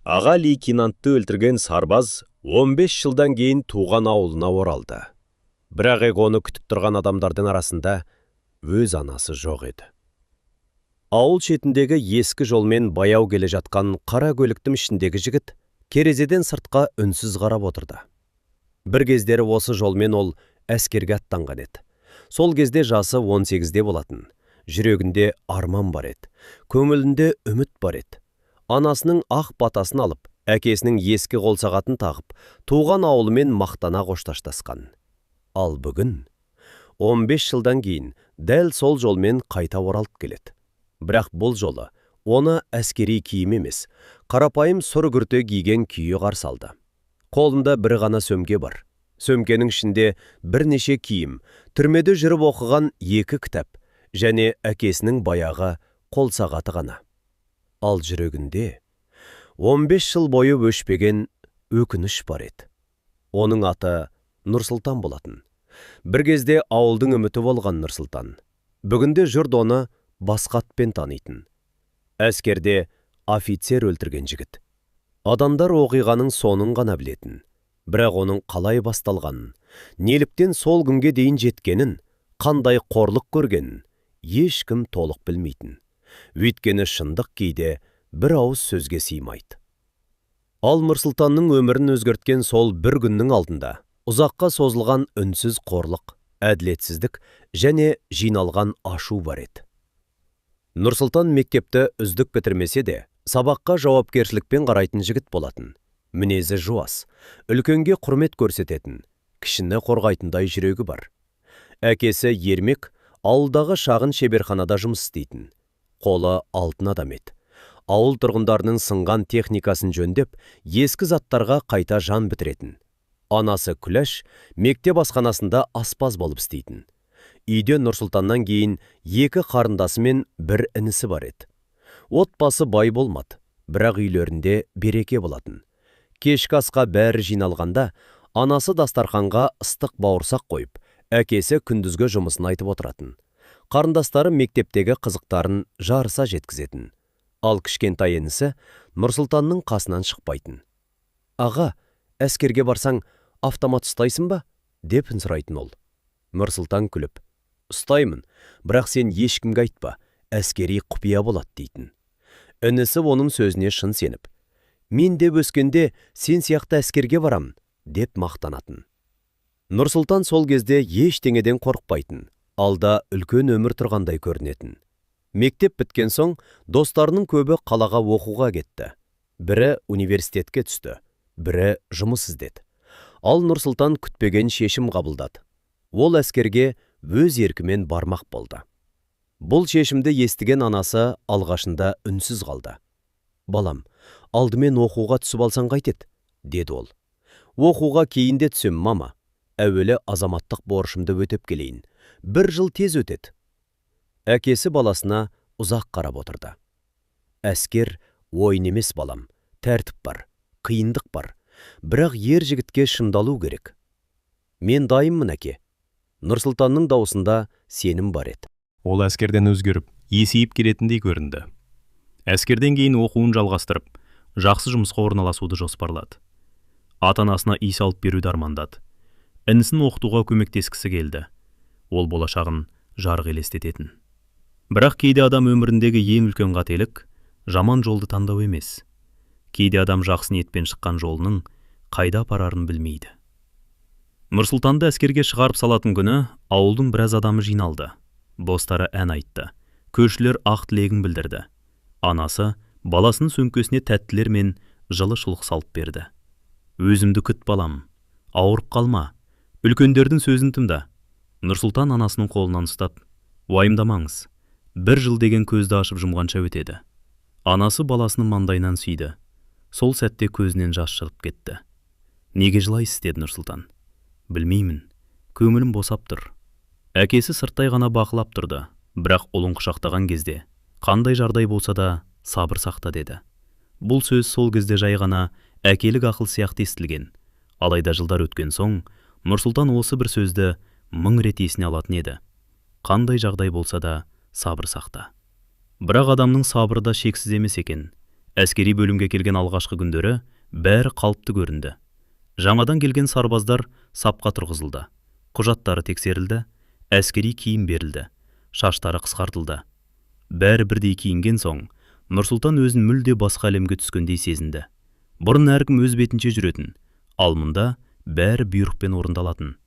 Аға лейтенантты өлтірген сарбаз 15 жылдан кейін туған ауылына оралды. Бірақ оны күтіп тұрған адамдардың арасында өз анасы жоқ еді. Ауыл шетіндегі ескі жолмен баяу келе жатқан қара көліктің ішіндегі жігіт терезеден сыртқа үнсіз қарап отырды. Бір кездері осы жолмен ол әскерге аттанған еді. Сол кезде жасы 18-де болатын. Жүрегінде арман бар еді. Көңілінде үміт бар еді. Анасының ақ батасын алып, әкесінің ескі қол сағатын тағып, туған ауылымен мақтана қоштасқан. Ал бүгін 15 жылдан кейін дәл сол жолмен қайта оралып келеді. Бірақ бұл жолы оны әскери киім емес, қарапайым сұр күрте киген күйі қарсы алды. Қолында бір ғана сөмке бар. Сөмкенің ішінде бірнеше киім, түрмеде жүріп оқыған 2 кітап және әкесінің баяғы қол сағаты ғана. Ал жүрегінде 15 жыл бойы өшпеген өкініш бар еді. Оның аты Нұрсұлтан болатын. Бір кезде ауылдың үміті болған Нұрсұлтан. Бүгінде жұрт оны басқа атпен танитын. Әскерде офицер өлтірген жігіт. Адамдар оқиғаның соңын ғана білетін. Бірақ оның қалай басталғанын, неліктен сол күнге дейін жеткенін, қандай қорлық көргенін ешкім толық білмейтін. Өйткені шындық кейде бір ауыз сөзге сыймайды. Ал Нұрсұлтанның өмірін өзгерткен сол бір күннің алдында ұзаққа созылған үнсіз қорлық, әділетсіздік және жиналған ашу бар еді. Нұрсұлтан мектепті үздік бітірмесе де, сабаққа жауапкершілікпен қарайтын жігіт болатын. Мінезі жуас, үлкенге құрмет көрсететін, кішіні қорғайтындай жүрегі бар. Әкесі Ермек ауылдағы шағын шеберханада жұмыс істейтін. Қолы алтын адам еді. Ауыл тұрғындарының сынған техникасын жөндеп, ескі заттарға қайта жан бітіретін. Анасы Күләш мектеп асханасында аспаз болып істейтін. Үйде Нұрсұлтаннан кейін 2 қарындасы мен 1 інісі бар еді. Отбасы бай болмады, бірақ үйлерінде береке болатын. Кешкі асқа бәрі жиналғанда, анасы дастарханға ыстық бауырсақ қойып, әкесі күндізгі жұмысын айтып отыратын. Қарындастары мектептегі қызықтарын жарыса жеткізетін. Ал кішкентай інісі Нұрсұлтанның қасынан шықпайтын. «Аға, әскерге барсаң, автомат ұстайсың ба?» деп сұрайтын ол. Нұрсұлтан күліп: «Ұстаймын, бірақ сен ешкімге айтпа, әскери құпия болады» дейтін. Інісі оның сөзіне шын сеніп: «Мен деп өскенде сен сияқты әскерге барам» деп мақтанатын. Нұрсұлтан сол кезде ештеңеден қорықпайтын, алда үлкен өмір тұрғандай көрінетін. Мектеп біткен соң достарының көбі қалаға оқуға кетті. Бірі университетке түсті, бірі жұмыс іздеді. Ал Нұрсұлтан күтпеген шешім қабылдады. Ол әскерге өз еркімен бармақ болды. Бұл шешімді естіген анасы алғашында үнсіз қалды. «Балам, алдымен оқуға түсіп алсаң қайтеді?» деді ол. «Оқуға кейінде түсем, мама. Әуелі азаматтық борышымды өтеп келейін. 1 жыл тез өтеді». Әкесі баласына ұзақ қарап отырды. «Әскер ойын емес, балам. Тәртіп бар, қиындық бар. Бірақ ер жігітке шындалу керек». «Мен дайынмын, әке». Нұрсұлтанның даусында сенім бар еді. Ол әскерден өзгеріп, есейіп келетіндей көрінді. Әскерден кейін оқуын жалғастырып, жақсы жұмысқа орналасуды жоспарлады. Ата-анасына үй салып беруді армандады. Інісін оқытуға көмектескісі келді. Ол болашағын жарық елестететін. Бірақ кейде адам өміріндегі ең үлкен қателік жаман жолды таңдау емес. Кейде адам жақсы ниетпен шыққан жолының қайда апарарын білмейді. Нұрсұлтанды әскерге шығарып салатын күні ауылдың біраз адамы жиналды. Достары ән айтты. Көршілер ақ тілегін білдірді. Анасы баласының сөмкесіне тәттілер мен жылы шұлық салып берді. «Өзімді күт, балам. Ауырып қалма. Үлкендердің сөзін тыңда». Нұрсұлтан анасының қолынан ұстап: «Уайымдамаңыз. 1 жыл деген көзді ашып жұмғанша өтеді». Анасы баласының маңдайынан сүйді. Сол сәтте көзінен жас шығып кетті. «Неге жылайсыз?» деді Нұрсұлтан. «Білмеймін. Көңілім босап тұр». Әкесі сырттай ғана бақылап тұрды, бірақ ұлын құшақтаған кезде қандай жағдай болса да сабыр сақта деді. Бұл сөз сол кезде жай ғана әкелік ақыл сияқты естілген. Алайда жылдар өткен соң Нұрсұлтан осы бір сөзді 1000 рет есіне алатын еді. Қандай жағдай болса да сабыр сақта. Бірақ адамның сабыры да шексіз емес екен. Әскери бөлімге келген алғашқы күндері бәрі қалыпты көрінді. Жаңадан келген сарбаздар сапқа тұрғызылды. Құжаттары тексерілді, әскери киім берілді, шаштары қысқартылды. Бәрі бірдей киінген соң, Нұрсұлтан өзін мүлде басқа әлемге түскендей сезінді. Бұрын әркім өз бетінше жүретін, ал мұнда бәрі бұйрықпен орындалатын.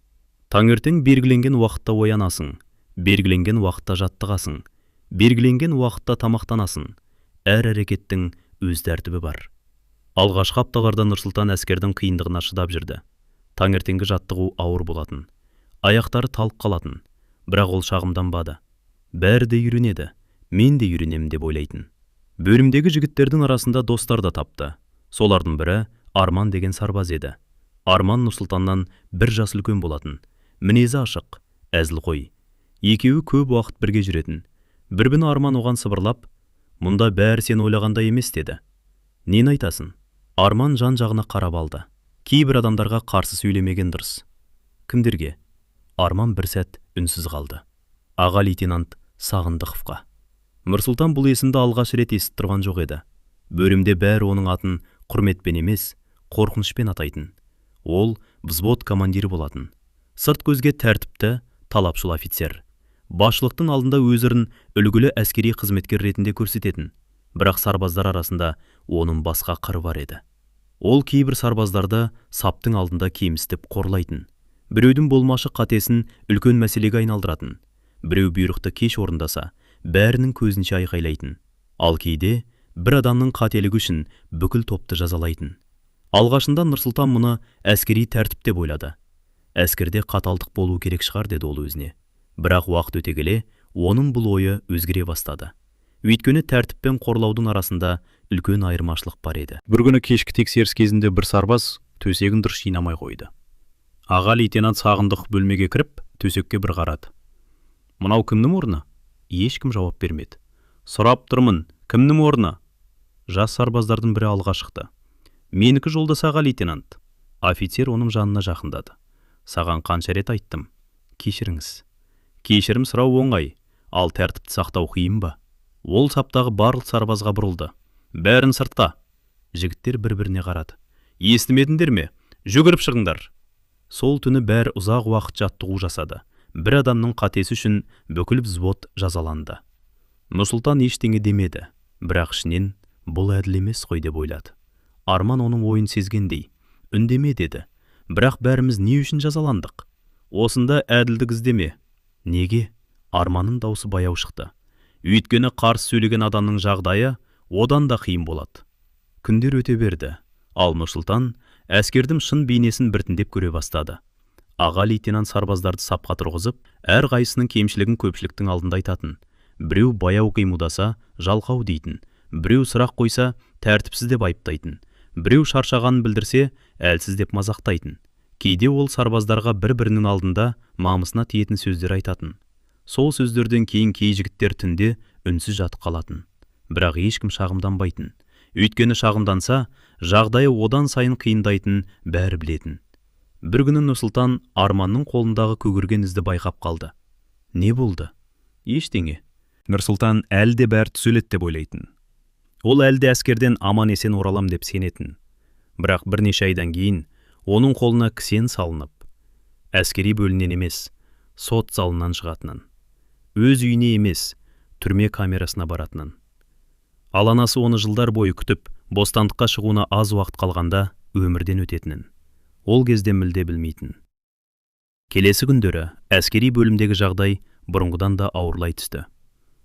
Таңертең белгіленген уақытта оянасың, белгіленген уақытта жаттығасың, белгіленген уақытта тамақтанасың. Әр әрекеттің өз тәртібі бар. Алғашқы апталарда Нұрсұлтан әскердің қиындығына шыдап жүрді. Таңертеңгі жаттығу ауыр болатын. Аяқтары талып қалатын. Бірақ ол шағымданбады. Бәрі де үйренеді, мен де үйренемін деп ойлайтын. Бөлімдегі жігіттердің арасында достар да тапты. Солардың бірі Арман деген сарбаз еді. Арман Нұрсұлтаннан 1 жас үлкен болатын. Мінезі ашық, әзілқой. Екеуі көп уақыт бірге жүретін. Бір күні Арман оған сыбырлап, «Мұнда бәрі сен ойлағандай емес» деді. «Нені айтасың?» Арман жан-жағына қарап алды. Кейбір адамдарға қарсы сөйлемеген дұрыс. Кімдерге? Арман бір сәт үнсіз қалды. Аға лейтенант Сағындықовқа. Нұрсұлтан бұл есімді алғаш рет естіп тұрған жоқ еді. Бөлімде бәрі оның атын құрметпен емес, қорқынышпен атайтын. Ол взвод командирі болатын. Сырт көзге тәртіпті, талапшыл офицер. Басшылықтың алдында өзірін үлгілі әскери қызметкер ретінде көрсететін. Бірақ сарбаздар арасында оның басқа қыры бар еді. Ол кейбір сарбаздарды саптың алдында кемістеп қорлайтын. Біреудің болмашы қатесін үлкен мәселеге айналдыратын. Біреу бұйрықты кеш орындаса, бәрінің көзінше айқайлайтын. Ал кейде бір адамның қателігі үшін бүкіл топты жазалайтын. Алғашында Нұрсұлтан мұны әскери тәртіп деп ойлады. Әскерде қаталдық болу керек шығар деді ол өзіне. Бірақ уақыт өте келе, оның бұл ойы өзгере бастады. Өйткені тәртіппен қорлаудың арасында үлкен айырмашылық бар еді. Бір күні кешкі тексеріс кезінде бір сарбаз төсегін дұрыс жинамай қойды. Аға лейтенант Сағындық бөлмеге кіріп, төсекке бір қарады. «Мынау кімнің орны?» Ешкім жауап бермеді. «Сұрап тұрмын, кімнің орны?» Жас сарбаздардың бірі алға шықты. «Менікі жолдас аға лейтенант». Офицер оның жанына жақындады. «Саған қанша рет айттым? Кешіріңіз». «Кешірім сұрау оңай, ал тәртіпті сақтау қиын ба?» Ол саптағы барлық сарбазға бұрылды. «Бәрін сыртқа». Жігіттер бір-біріне қарады. «Естімедіңдер ме? Жүгіріп шығыңдар». Сол түні бәрі ұзақ уақыт жаттығу жасады. Бір адамның қатесі үшін бүкіл взвод жазаланды. Нұрсұлтан ештеңе демеді, бірақ ішінен бұл әділ емес қой деп ойлады. Арман оның ойын сезгендей, үндеме деді. «Бірақ бәріміз не үшін жазаландық? Осында әділдік іздеме». «Неге?» Арманның даусы баяу шықты. «Өйткені қарсы сөйлеген адамның жағдайы одан да қиын болады». Күндер өте берді. Ал Нұрсұлтан әскердің шын бейнесін біртіндеп көре бастады. Аға лейтенант сарбаздарды сапқа тұрғызып, әр қайсының кемшілігін көпшіліктің алдында айтатын. Біреу баяу қимылдаса, жалқау дейтін. Біреу сұрақ қойса, тәртіпсіз деп айыптайтын. Біреу шаршағанын білдірсе, әлсіз деп мазақтайтын. Кейде ол сарбаздарға бір-бірінің алдында намысына тиетін сөздер айтатын. Сол сөздерден кейін кей жігіттер түнде үнсіз жатып қалатын. Бірақ ешкім шағымданбайтын. Өйткені шағымданса, жағдайы одан сайын қиындайтын бәрі білетін. Бір күні Нұрсұлтан Арманның қолындағы көгерген ізді байқап қалды. Не болды? Ештеңе. Нұрсұлтан әлде бәрі түзеледі деп ойлайтын. Ол әлде әскерден аман есен оралам деп сенетін. Бірақ бірнеше айдан кейін оның қолына кісен салынып, әскери бөлінен емес, сот залынан шығатынын, өз үйіне емес, түрме камерасына баратынын. Ал анасы оны жылдар бойы күтіп, бостандыққа шығуына аз уақыт қалғанда өмірден өтетінін. Ол кезде мүлде білмейтін. Келесі күндері әскери бөлімдегі жағдай бұрынғыдан да ауырлай түсті.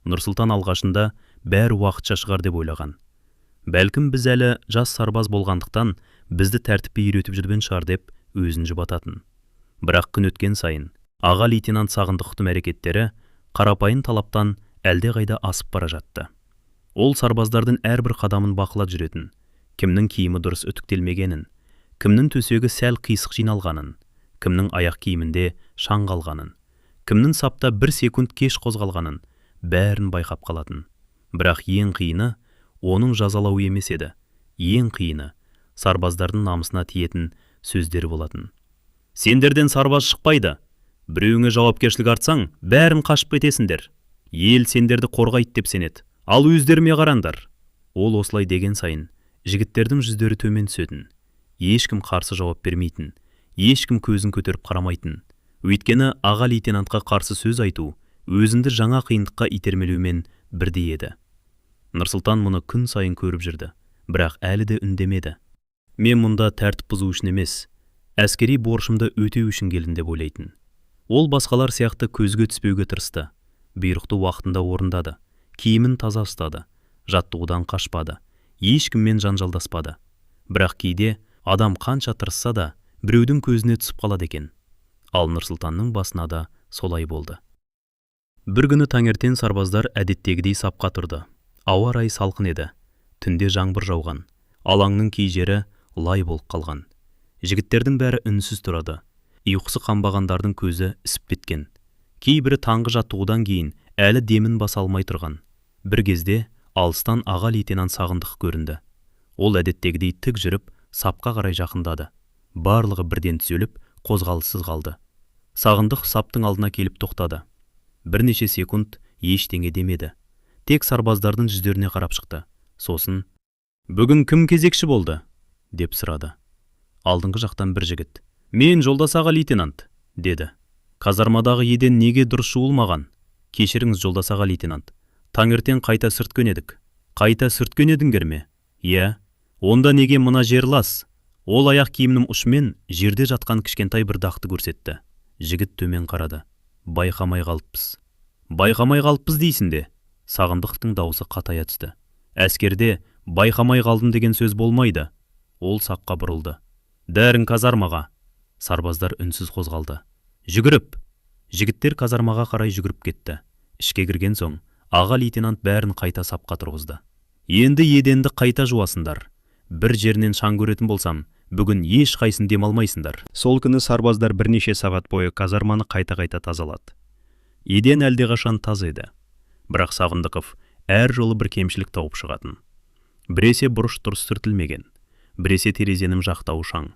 Нұрсұлтан алғашында бәрі уақытша шығар деп ойлаған. Бәлкім біз әлі жас сарбаз болғандықтан бізді тәртіпке үйретіп жүрген шығар деп өзін жұбататын. Бірақ күн өткен сайын аға лейтенант Сағындықтың әрекеттері қарапайым талаптан әлде қайда асып бара жатты. Ол сарбаздардың әрбір қадамын бақылап жүретін, кімнің киімі дұрыс үтіктелмегенін, кімнің төсегі сәл қисық жиналғанын, кімнің аяқ киімінде шаң қалғанын, кімнің сапта 1 секунд кеш қозғалғанын бәрін байқап қалатын. Бірақ ең қиыны оның жазалауы емес еді. Ең қиыны сарбаздардың намысына тиетін сөздері болатын. «Сендерден сарбаз шықпайды. Біреуіңе жауапкершілік артсаң, бәрін қашып кетесіңдер. Ел сендерді қорғайды деп сенеді. Ал өздеріме қараңдар. Ол осылай деген сайын жігіттердің жүздері төмен түсетін, ешкім қарсы жауап бермейтін, ешкім көзін көтеріп қарамайтын. Өйткені аға лейтенантқа қарсы сөз айту өзінді жаңа қиындыққа итермелеумен бірдей еді. Нұрсұлтан мұны күн сайын көріп жүрді, бірақ әлі де үндемеді. Мен мұнда тәртіп бұзу үшін емес, әскери борышымды өтеу үшін келдім деп ойлайтын. Ол басқалар сияқты көзге түспеуге тырысты. Бұйрықты уақытында орындады, киімін таза ұстады, жаттығудан қашпады, ешкіммен жанжалдаспады. Бірақ кейде адам қанша тырысса да біреудің көзіне түсіп қалады екен. Ал Нұрсұлтанның басына да солай болды. Бір күні таңертең сарбаздар әдеттегідей сапқа тұрды. Ауа райы салқын еді. Түнде жаңбыр жауған. Алаңның кей жері лай болып қалған. Жігіттердің бәрі үнсіз тұрады. Ұйқысы қанбағандардың көзі ісіп кеткен. Кейбірі таңғы жаттығудан кейін әлі демін баса алмай тұрған. Бір кезде алыстан аға лейтенант Сағындық көрінді. Ол әдеттегідей тік жүріп, сапқа қарай жақындады. Барлығы бірден түзеліп, қозғалыссыз қалды. Сағындық саптың алдына келіп тоқтады. Бірнеше секунд ештеңе демеді. Тек сарбаздардың жүздеріне қарап шықты. Сосын, «Бүгін кім кезекші болды?» деп сұрады. Алдыңғы жақтан бір жігіт, «Мен жолдас аға лейтенант», деді. «Казармадағы еден неге дұрыс жуылмаған?» «Кешіріңіз жолдас аға лейтенант. Таңертең қайта сүрткен едік». «Қайта сүрткен едіңдер ме?» «Иә». «Онда неге мына жер лас?» Ол аяқ киімнің ұшымен жерде жатқан кішкентай бір дақты көрсетті. Жігіт төмен қарады. «Байқамай қалыппыз». «Байқамай қалыппыз дейсің де?» Сағындықтың дауысы қатая түсті. «Әскерде байқамай қалдым деген сөз болмайды». Ол саққа бұрылды. «Дәрін казармаға». Сарбаздар үнсіз қозғалды. «Жүгіріп!» Жігіттер казармаға қарай жүгіріп кетті. Ішке кірген соң, аға лейтенант бәрін қайта сапқа тұрғызды. «Енді еденді қайта жуасыңдар. Бір жерінен шаң көретін болсам, бүгін еш қайсын демалмайсыңдар». Сол күні сарбаздар бірнеше сағат бойы казарманы қайта-қайта тазалады. Еден әлдеқашан таза еді. Бірақ Сағындықов әр жолы бір кемшілік тауып шығатын. Біресе бұрыш дұрыс сүртілмеген, біресе терезенің жақтауы шаң,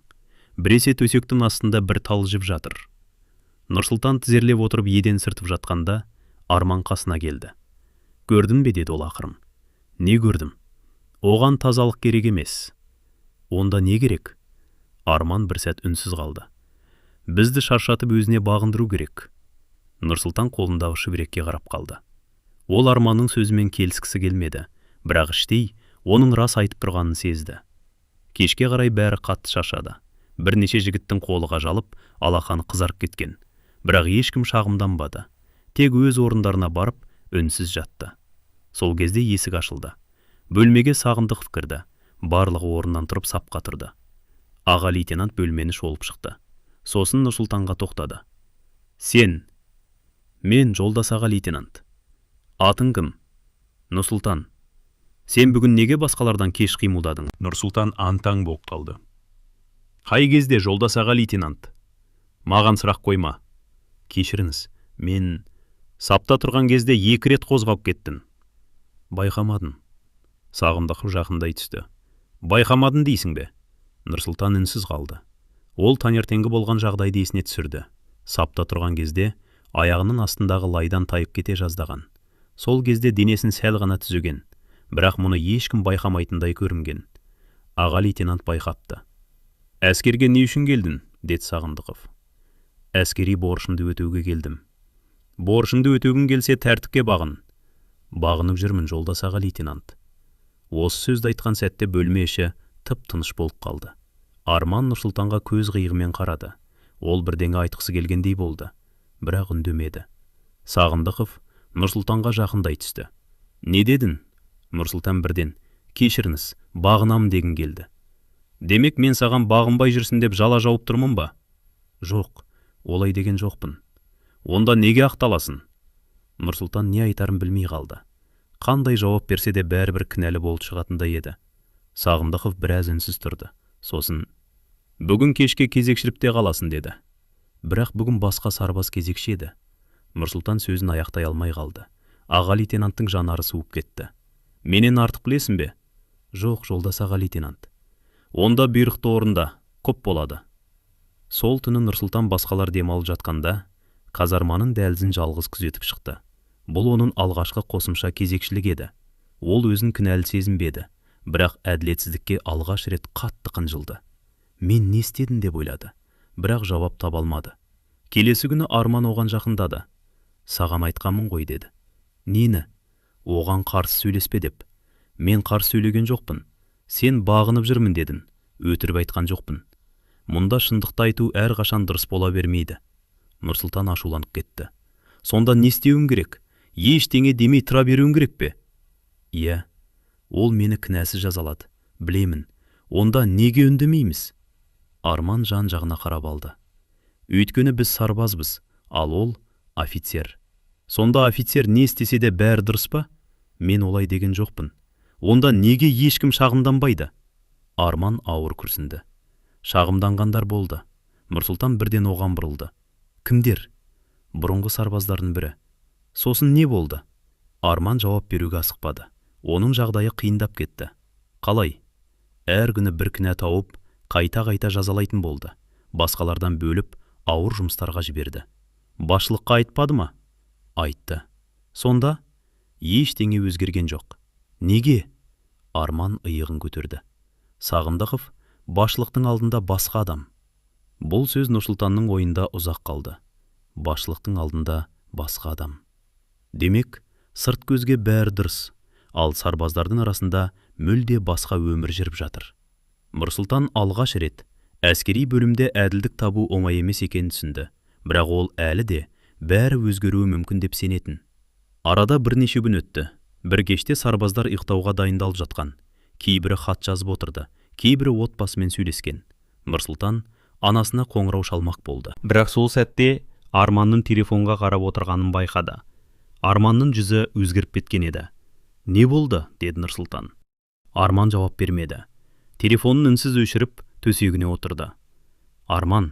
біресе төсектің астында бір тал жіп жатыр. Нұрсұлтан тізерлеп отырып еден сыртып жатқанда Арман қасына келді. «Көрдің бе?» деді ол ақырын. «Не көрдім? Оған тазалық керек емес». «Онда не керек?» Арман бір сәт үнсіз қалды. «Бізді шаршатып өзіне бағындыру керек». Нұрсұлтан қолындағы шүберекке қарап қалды. Ол Арманның сөзімен келіскісі келмеді, бірақ іштей оның рас айтып тұрғанын сезді. Кешке қарай бәрі қатты шаршады. Бірнеше жігіттің қолы қажалып, алақаны қызарып кеткен. Бірақ ешкім шағымданбады. Тек өз орындарына барып, үнсіз жатты. Сол кезде есік ашылды. Бөлмеге Сағындықов кірді. Барлығы орнынан тұрып сапқа тұрды. Аға лейтенант бөлмені шолып шықты. Сосын Нұрсұлтанға тоқтады. «Сен?» «Мен жолдас аға лейтенант». «Атың кім?» «Нұрсұлтан». «Сен бүгін неге басқалардан кеш қимылдадың?» Нұрсұлтан антаң болып қалды. «Қай кезде жолдас аға лейтенант?» «Маған сұрақ қойма». «Кешіріңіз, мен сапта тұрған кезде 2 рет қозғап кеттім». «Байқамадым». Сағындықов жақындай түсті. «Байқамадың дейсің бе?» Нұрсұлтан үнсіз қалды. Ол таңертеңгі болған жағдайды есіне түсірді. Сапта тұрған кезде аяғының астындағы лайдан тайып кете жаздаған. Сол кезде денесін сәл ғана түзеген, бірақ мұны ешкім байқамайтындай көрінген. Аға лейтенант байқапты. «Әскерге не үшін келдің?» деді Сағындықов. «Әскери борышымды өтеуге келдім». «Борышыңды өтеугің келсе тәртіпке бағын». «Бағынып жүрмін жолдас аға лейтенант». Осы сөзді айтқан сәтте бөлме іші тып-тыныш болып қалды. Арман Нұрсұлтанға көз қиығымен қарады. Ол бірдеңе айтқысы келгендей болды, бірақ үндемеді. Сағындықов Нұрсұлтанға жақындай түсті. «Не дедің?» Нұрсұлтан бірден, «Кешіріңіз, бағынам» дегін келді. «Демек мен саған бағынбай жүрсін деп жала жауып тұрмын ба?» «Жоқ, олай деген жоқпын». «Онда неге ақталасың?» Нұрсұлтан не айтарын білмей қалды. Қандай жауап берсе де бәрібір кінәлі болып шығатындай еді. Сағындықов біраз үнсіз тұрды. Сосын, «Бүгін кешке кезекшілікте қаласың» деді. Бірақ бүгін басқа сарбаз кезекші еді. Нұрсұлтан сөзін аяқтай алмай қалды. Аға лейтенанттың жанары суып кетті. «Менен артық білесің бе?» «Жоқ, жолдас аға лейтенант». «Онда бұйрықты орында, көп болады». Сол түні Нұрсұлтан басқалар демалып жатқанда, казарманың дәлізін жалғыз күзетіп шықты. Бұл оның алғашқы қосымша кезекшілік еді. Ол өзін кінәлі сезінбеді, бірақ әділетсіздікке алғаш рет қатты қынжылды. Мен не істедім деп ойлады, бірақ жауап таба алмады. Келесі күні Арман оған жақындады. Саған айтқанмын ғой деді. Нені? Оған қарсы сөйлеспе деп. Мен қарсы сөйлеген жоқпын. Сен бағынып жүрмін дедің. Өтірік айтқан жоқпын. Мұнда шындықты айту әрқашан дұрыс бола бермейді. Нұрсұлтан ашуланып кетті. Сонда не істеуім керек? Ештеңе демей тұра беруім керек пе? Иә, ол мені кінәсіз жазалады. Білемін. Онда неге үндемейміз? Арман жан-жағына қарап алды. Өйткені біз сарбазбыз, ал ол офицер. Сонда офицер не істесе де бәрі дұрыс па? Мен олай деген жоқпын. Онда неге ешкім шағымданбайды? Арман ауыр күрсінді. Шағымданғандар болды. Нұрсұлтан бірден оған бұрылды. Кімдер? Бұрынғы сарбаздардың бірі. Сосын не болды? Арман жауап беруге асықпады. Оның жағдайы қиындап кетті. Қалай? Әр күні бір кінә тауып, қайта-қайта жазалайтын болды. Басқалардан бөліп, ауыр жұмыстарға жіберді. Басшылыққа айтпады ма? Айтты. Сонда ештеңе өзгерген жоқ. Неге? Арман иығын көтерді. Сағындықов басшылықтың алдында басқа адам. Бұл сөз Нұрсұлтанның ойында ұзақ қалды. Басшылықтың алдында басқа адам. Демек, сырт көзге бәрі дұрыс, ал сарбаздардың арасында мүлде басқа өмір жүріп жатыр. Нұрсұлтан алғаш рет әскери бөлімде әділдік табу оңай емес екенін түсінді, бірақ ол әлі де бәрі өзгеруі мүмкін деп сенетін. Арада бірнеше күн өтті. Бір кеште сарбаздар ұйықтауға дайындалып жатқан. Кейбірі хат жазып отырды, кейбірі отбасымен сөйлескен. Нұрсұлтан анасына қоңырау шалмақ болды. Бірақ сол сәтте Арманның телефонға қарап отырғанын байқады. Арманның жүзі өзгеріп кеткен еді. Не болды? Деді Нұрсұлтан. Арман жауап бермеді. Телефонын үнсіз өшіріп, төсегіне отырды. Арман.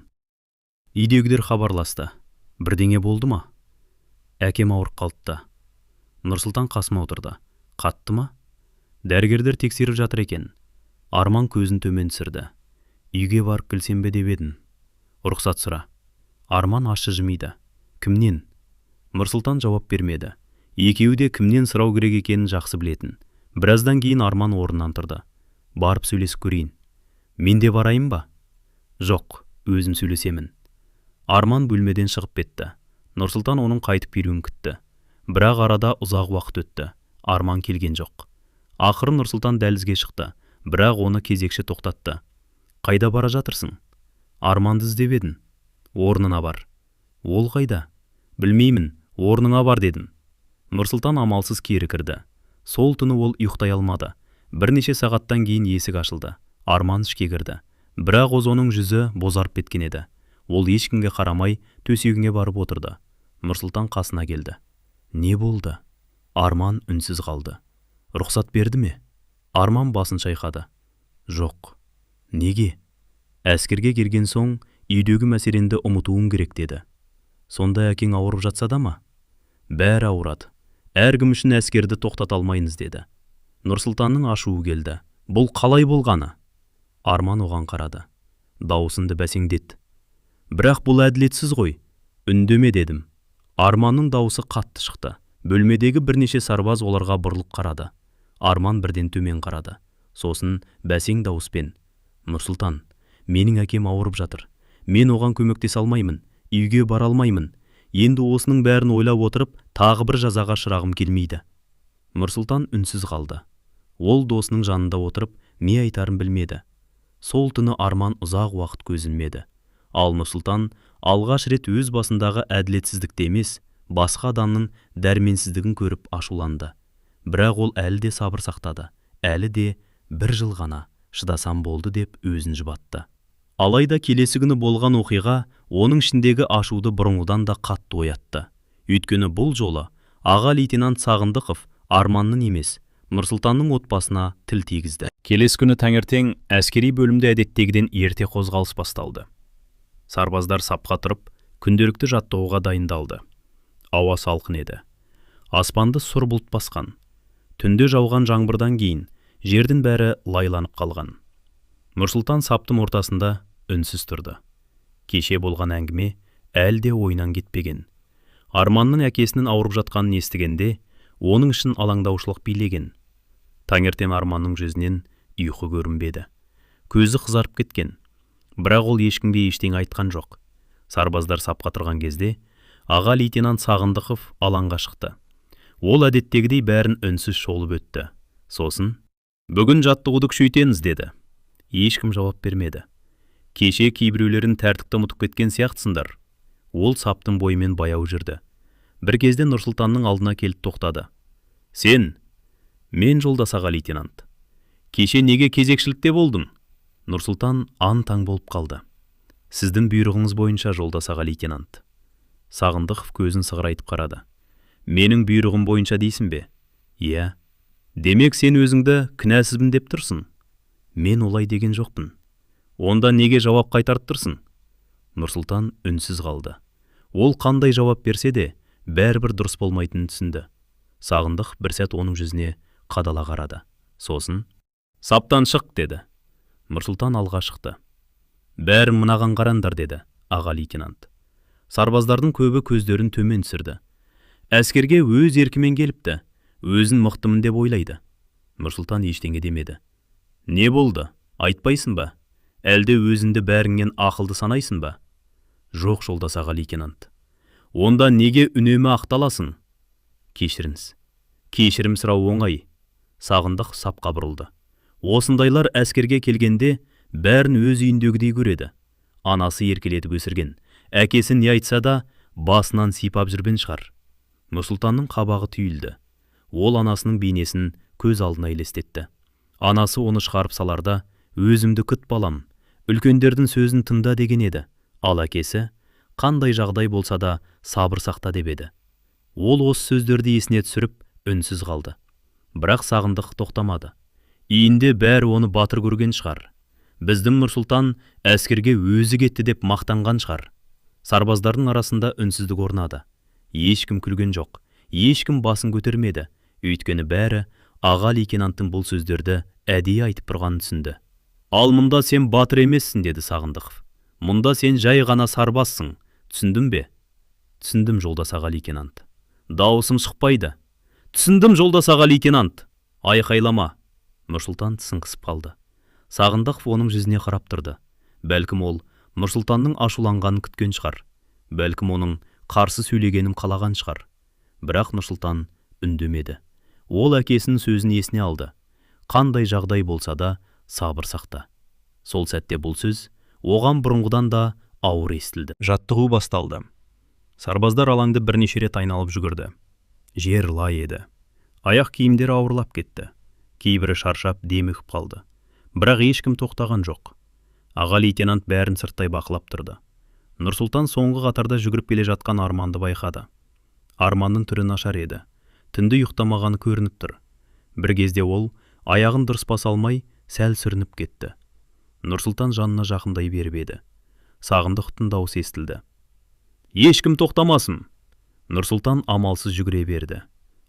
Үйдегілер хабарласты. Бірдеңе болды ма? Әкем ауырып қалыпты. Нұрсұлтан қасыма отырды. Қатты ма? Дәрігерлер тексеріп жатыр екен. Арман көзін төмен түсірді. Үйге барып келсем бе деп едім. Рұқсат сұра. Арман ащы жымиды. Кімнен? Нұрсұлтан жауап бермеді. Екеуі де кімнен сұрау керек екенін жақсы білетін. Біраздан кейін Арман орнынан тұрды. Барып сөйлесіп көрейін. Мен де барайын ба? Жоқ, өзім сөйлесемін. Арман бөлмеден шығып кетті. Нұрсұлтан оның қайтып келуін күтті. Бірақ арада ұзақ уақыт өтті. Арман келген жоқ. Ақыры Нұрсұлтан дәлізге шықты, бірақ оны кезекші тоқтатты. Қайда бара жатырсың? Арманды іздеп едің. Орнына бар. Ол қайда? Білмеймін, орныңа бар дедім. Нұрсұлтан амалсыз кері кірді. Сол түні ол ұйықтай алмады. Бірнеше сағаттан кейін есік ашылды. Арман ішке кірді. Бірақ оның жүзі бозарып кеткен еді. Ол ешкімге қарамай төсегіне барып отырды. Нұрсұлтан қасына келді. Не болды? Арман үнсіз қалды. Рұқсат берді ме? Арман басын шайқады. Жоқ. Неге? Әскерге келген соң үйдегі мәселенді ұмытуың керек деді. Сонда әкең ауырып жатса да ма? Бәрі ауырады. Әркім үшін әскерді тоқтата алмайыныз деді. Нұрсұлтанның ашуы келді. Бұл қалай болғаны? Арман оған қарады. Дауысынды бәсеңдетті. Бірақ бұл әділетсіз ғой. Үндеме дедім. Арманның дауысы қатты шықты. Бөлмедегі бірнеше сарбаз оларға бұрылып қарады. Арман бірден төмен қарады. Сосын бәсең дауыспен. Нұрсұлтан, менің әкем ауырып жатыр. Мен оған көмектесе алмаймын. Үйге бара алмаймын. Енді осының бәрін ойлап отырып, тағы бір жазаға шырағым келмейді. Нұрсұлтан үнсіз қалды. Ол досының жанында отырып, не айтарын білмеді. Сол түні Арман ұзақ уақыт көз ілмеді. Ал Нұрсұлтан алғаш рет өз басындағы әділетсіздікті емес, басқа адамның дәрменсіздігін көріп ашуланды. Бірақ ол әлі де сабыр сақтады. Әлі де бір жыл ғана шыдасам болды деп өзін жұбатты. Алайда келесі күні болған оқиға оның ішіндегі ашуды бұрынғыдан да қатты оятты. Өйткені бұл жолы аға лейтенант Сағындықов Арманның емес, Нұрсұлтанның отбасына тіл тигізді. Келесі күні таңертең әскери бөлімде әдеттегіден ерте қозғалыс басталды. Сарбаздар сапқа тұрып, күнделікті жаттығуға дайындалды. Ауа салқын еді. Аспанды сұр бұлт басқан. Түнде жауған жаңбырдан кейін жердің бәрі лайланып қалған. Нұрсұлтан саптың ортасында үнсіз тұрды. Кеше болған әңгіме әлде ойынан кетпеген. Арманның әкесінің ауырып жатқанын естігенде, оның үшін алаңдаушылық билеген. Таңертең Арманның жүзінен ұйқы көрінбеді. Көзі қызарып кеткен. Бірақ ол ешкімге ештеңе айтқан жоқ. Сарбаздар сапқа тұрған кезде аға лейтенант Сағындықов алаңға шықты. Ол әдеттегідей бәрін үнсіз шолып өтті. Сосын, «Бүгін жаттығуды күшейтеміз» деді. Ешкім жауап бермеді. «Кеше кейбіреулерін тәртіпті ұмытып кеткен сияқтысыңдар». Ол саптың бойымен баяу жүрді. Бір кезде Нұрсұлтанның алдына келіп тоқтады. «Сен?» «Мен жолдас аға лейтенант». «Кеше неге кезекшілікте болдың?» Нұрсұлтан аң-таң болып қалды. «Сіздің бұйрығыңыз бойынша жолдас аға лейтенант». Сағындықов көзін сығырайтып қарады. «Менің бұйрығым бойынша дейсің бе?» «Иә». «Демек сен өзіңді кінәсізбін деп тұрсың?» «Мен олай деген жоқпын». «Онда неге жауап қайтарып тұрсың?» Нұрсұлтан үнсіз қалды. Ол қандай жауап берсе де, бәрібір дұрыс болмайтынын түсінді. Сағындық бір сәт оның жүзіне қадала қарады. Сосын, «Саптан шық» деді. Нұрсұлтан алға шықты. «Бәрін мынаған қараңдар» деді аға лейтенант. Сарбаздардың көбі көздерін төмен түсірді. Әскерге өз еркімен келіпті, өзін мықтымын деп ойлайды. Нұрсұлтан ештеңе демеді. «Не болды? Айтпайсың ба? Әлде өзіңді бәріңнен ақылды санайсың ба?» «Жоқ, жолдас аға лейтенант». «Онда неге үнемі ақталасың?» «Кешіріңіз». «Кешірім сұрау оңай». Сағындық сапқа бұрылды. Осындайлар әскерге келгенде бәрін өз үйіндегідей көреді. Анасы еркелетіп өсірген. Әкесі не айтса да басынан сипап жүрген шығар. Нұрсұлтанның қабағы түйілді. Ол анасының бейнесін көз алдына елестетті. Анасы оны шығарып саларда, «Өзімді күт балам, үлкендердің сөзін тыңда» деген еді. Ал әкесі, «Қандай жағдай болса да сабыр сақта» деп еді. Ол осы сөздерді есіне түсіріп, үнсіз қалды. Бірақ Сағындық тоқтамады. Үйінде бәрі оны батыр көрген шығар. Біздің Нұрсұлтан әскерге өзі кетті деп мақтанған шығар. Сарбаздардың арасында үнсіздік орнады. Ешкім күлген жоқ, ешкім басын көтермеді. Өйткені бәрі аға лейтенанттың бұл сөздерді әдейі айтып тұрғанын түсінді. «Ал мұнда сен батыр емессің» деді Сағындықов. «Мұнда сен жай ғана сарбазсың. Түсіндің бе?» «Түсіндім, жолдас аға лейтенант». «Дауысың шықпайды». «Түсіндім, жолдас аға лейтенант». «Айқайлама». Нұрсұлтан тісін қысып қалды. Сағындықов оның жүзіне қарап тұрды. Бәлкім ол Нұрсұлтанның ашуланғанын күткен шығар. Бәлкім оның қарсы сөйлегенін қалаған шығар. Бірақ Нұрсұлтан үндемеді. Ол әкесінің сөзін есіне алды. Қандай жағдай болса да сабыр сақта. Сол сәтте бұл сөз оған бұрынғыдан да ауыр естілді. Жаттығу басталды. Сарбаздар алаңды бірнеше рет айналып жүгірді. Жер лай еді. Аяқ киімдері ауырлап кетті. Кейбірі шаршап демігіп қалды. Бірақ ешкім тоқтаған жоқ. Аға лейтенант бәрін сырттай бақылап тұрды. Нұрсұлтан соңғы қатарда жүгіріп келе жатқан Арманды байқады. Арманның түрі нашар еді. Түнді ұйықтамағаны көрініп тұр. Бір кезде ол аяғын дұрыс баса алмай сәл сүрініп кетті. Нұрсұлтан жанына жақындай беріп еді. Сағындықтың дауысы естілді. «Ешкім тоқтамасын!» Нұрсұлтан амалсыз жүгіре берді.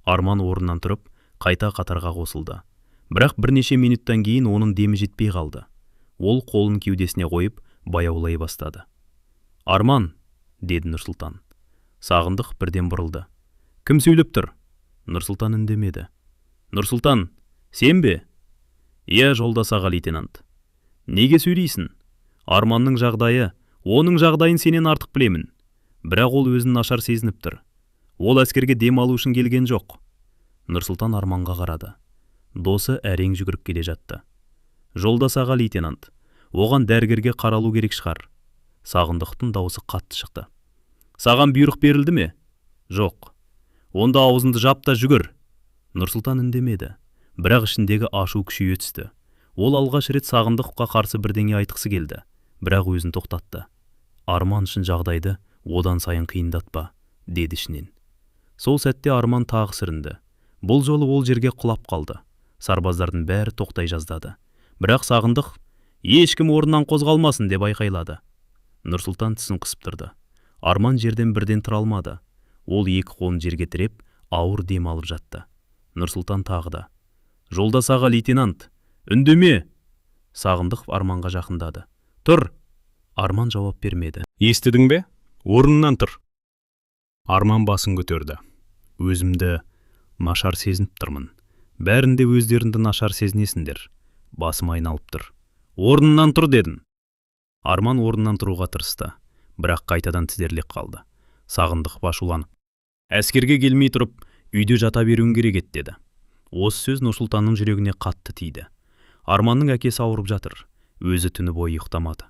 Арман орнынан тұрып, қайта қатарға қосылды. Бірақ бірнеше минуттан кейін оның демі жетпей қалды. Ол қолын кеудесіне қойып, баяулай бастады. «Арман!» деді Нұрсұлтан. Сағындық бірден бұрылды. «Кім сөйлеп тұр?» Нұрсұлтан үндемеді. «Нұрсұлтан, сен бе?» «Иә, жолдас аға лейтенант». «Неге сөйлейсің?» «Арманның жағдайы, оның жағдайын сенен артық білемін. Бірақ ол өзін нашар сезініп тұр. Ол әскерге дем алу үшін келген жоқ». Нұрсұлтан Арманға қарады. Досы әрең жүгіріп келе жатты. «Жолдас аға лейтенант, оған дәрігерге қаралу керек шығар». Сағындықтың дауысы қатты шықты. «Саған бұйрық берілді ме?» «Жоқ». «Онда аузыңды жап та жүгір». Нұрсұлтан үндемеді. Бірақ ішіндегі ашу күшейе түсті. Ол алғаш рет Сағындыққа қарсы бірдеңе айтқысы келді. Бірақ өзін тоқтатты. «Арман үшін жағдайды одан сайын қиындатпа», деді ішінен. Сол сәтте Арман тағы сүрінді. Бұл жолы ол жерге құлап қалды. Сарбаздардың бәрі тоқтай жаздады. Бірақ Сағындық «Ешкім орнынан қозғалмасын» деп айқайлады. Нұрсұлтан тісін қысып тұрды. Арман жерден бірден тұра алмады. Ол екі қолын жерге тіреп, ауыр дем алып жатты. Нұрсұлтан тағы да: «Жолдас аға лейтенант, үндеме!» Сағындықов Арманға жақындады. «Тұр!» Арман жауап бермеді. «Естідің бе? Орнынан тұр!» Арман басын көтерді. «Өзімді нашар сезініп тұрмын. Бәрінде өздеріңді нашар сезінесіңдер. Басым айналып тұр. Орнынан тұр дедің. Арман орнынан тұруға тырысты, бірақ қайтадан тізерлеп қалды. Сағындық ашуланып: «Әскерге келмей тұрып, үйде жата беруің керек ет» деді. Осы сөз Нұрсұлтанның жүрегіне қатты тиді. Арманның әкесі ауырып жатыр, өзі түні бойы ұйықтамады.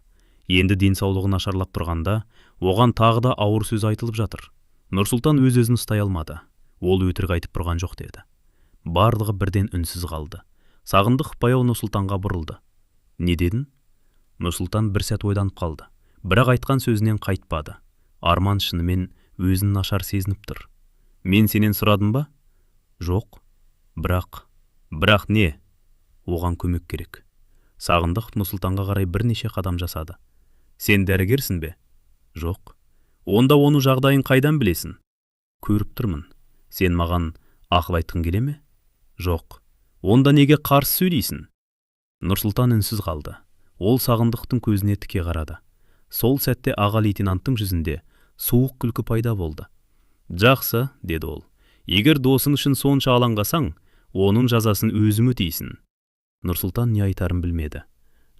Енді денсаулығы нашарлап тұрғанда, оған тағы да ауыр сөз айтылып жатыр. Нұрсұлтан өз-өзін ұстай алмады. Ол өтірік айтып тұрған жоқ деді. Барлығы бірден үнсіз қалды. Сағындық баяу Нұрсұлтанға бұрылды. «Не дедің?» Нұрсұлтан бір сәт ойданып қалды, бірақ айтқан сөзінен қайтпады. Арман шынымен өзін нашар сезініп тұр. «Мен сенен сұрадым ба?» «Жоқ. Бірақ не?» «Оған көмек керек». Сағындық Нұрсұлтанға қарай бірнеше қадам жасады. «Сен дәрігерсің бе?» «Жоқ». «Онда оның жағдайын қайдан білесің?» «Көріп тұрмын. Сен маған ақыл айтқың келе ме?» «Жоқ». «Онда неге қарсы сөйлейсің?» Нұрсұлтан үнсіз қалды. Ол Сағындықтың көзіне тіке қарады. Сол сәтте аға лейтенанттың жүзінде суық күлкі пайда болды. «Жақсы», деді ол. «Егер досың үшін сонша алаңғасаң, оның жазасын өзің өтейсің». Нұрсұлтан не айтарын білмеді.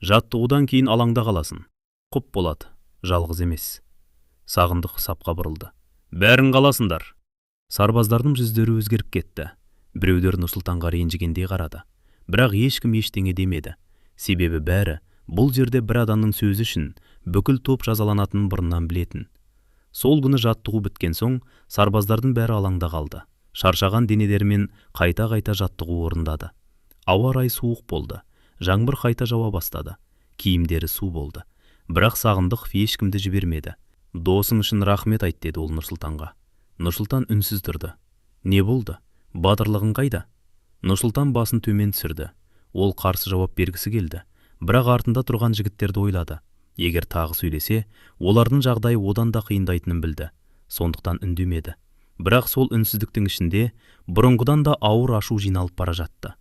«Жаттығудан кейін алаңда қаласың. Құп болады, жалғыз емес». Сағындық сапқа бұрылды. «Бәрің қаласыңдар». Сарбаздардың жүздері өзгеріп кетті. Біреулер Нұрсұлтанға ренжігендей қарады. Бірақ ешкім ештеңе демеді. Себебі бәрі бұл жерде бір адамның сөзі үшін бүкіл топ жазаланатынын бұрыннан білетін. Сол күні жаттығу біткен соң, сарбаздардың бәрі алаңда қалды. Шаршаған денелерімен қайта-қайта жаттығу орындады. Ауа райы суық болды. Жаңбыр қайта жауа бастады. Киімдері су болды. Бірақ Сағындық ешкімді жібермеді. «Досың үшін рахмет айт» деді ол Нұрсұлтанға. Нұрсұлтан үнсіз тұрды. «Не болды? Батырлығың қайда?» Нұрсұлтан басын төмен түсірді. Ол қарсы жауап бергісі келді. Бірақ артында тұрған жігіттерді ойлады. Егер тағы сөйлесе, олардың жағдайы одан да қиындайтынын білді. Сондықтан үндемеді. Бірақ сол үнсіздіктің ішінде бұрынғыдан да ауыр ашу жиналып бара жатты.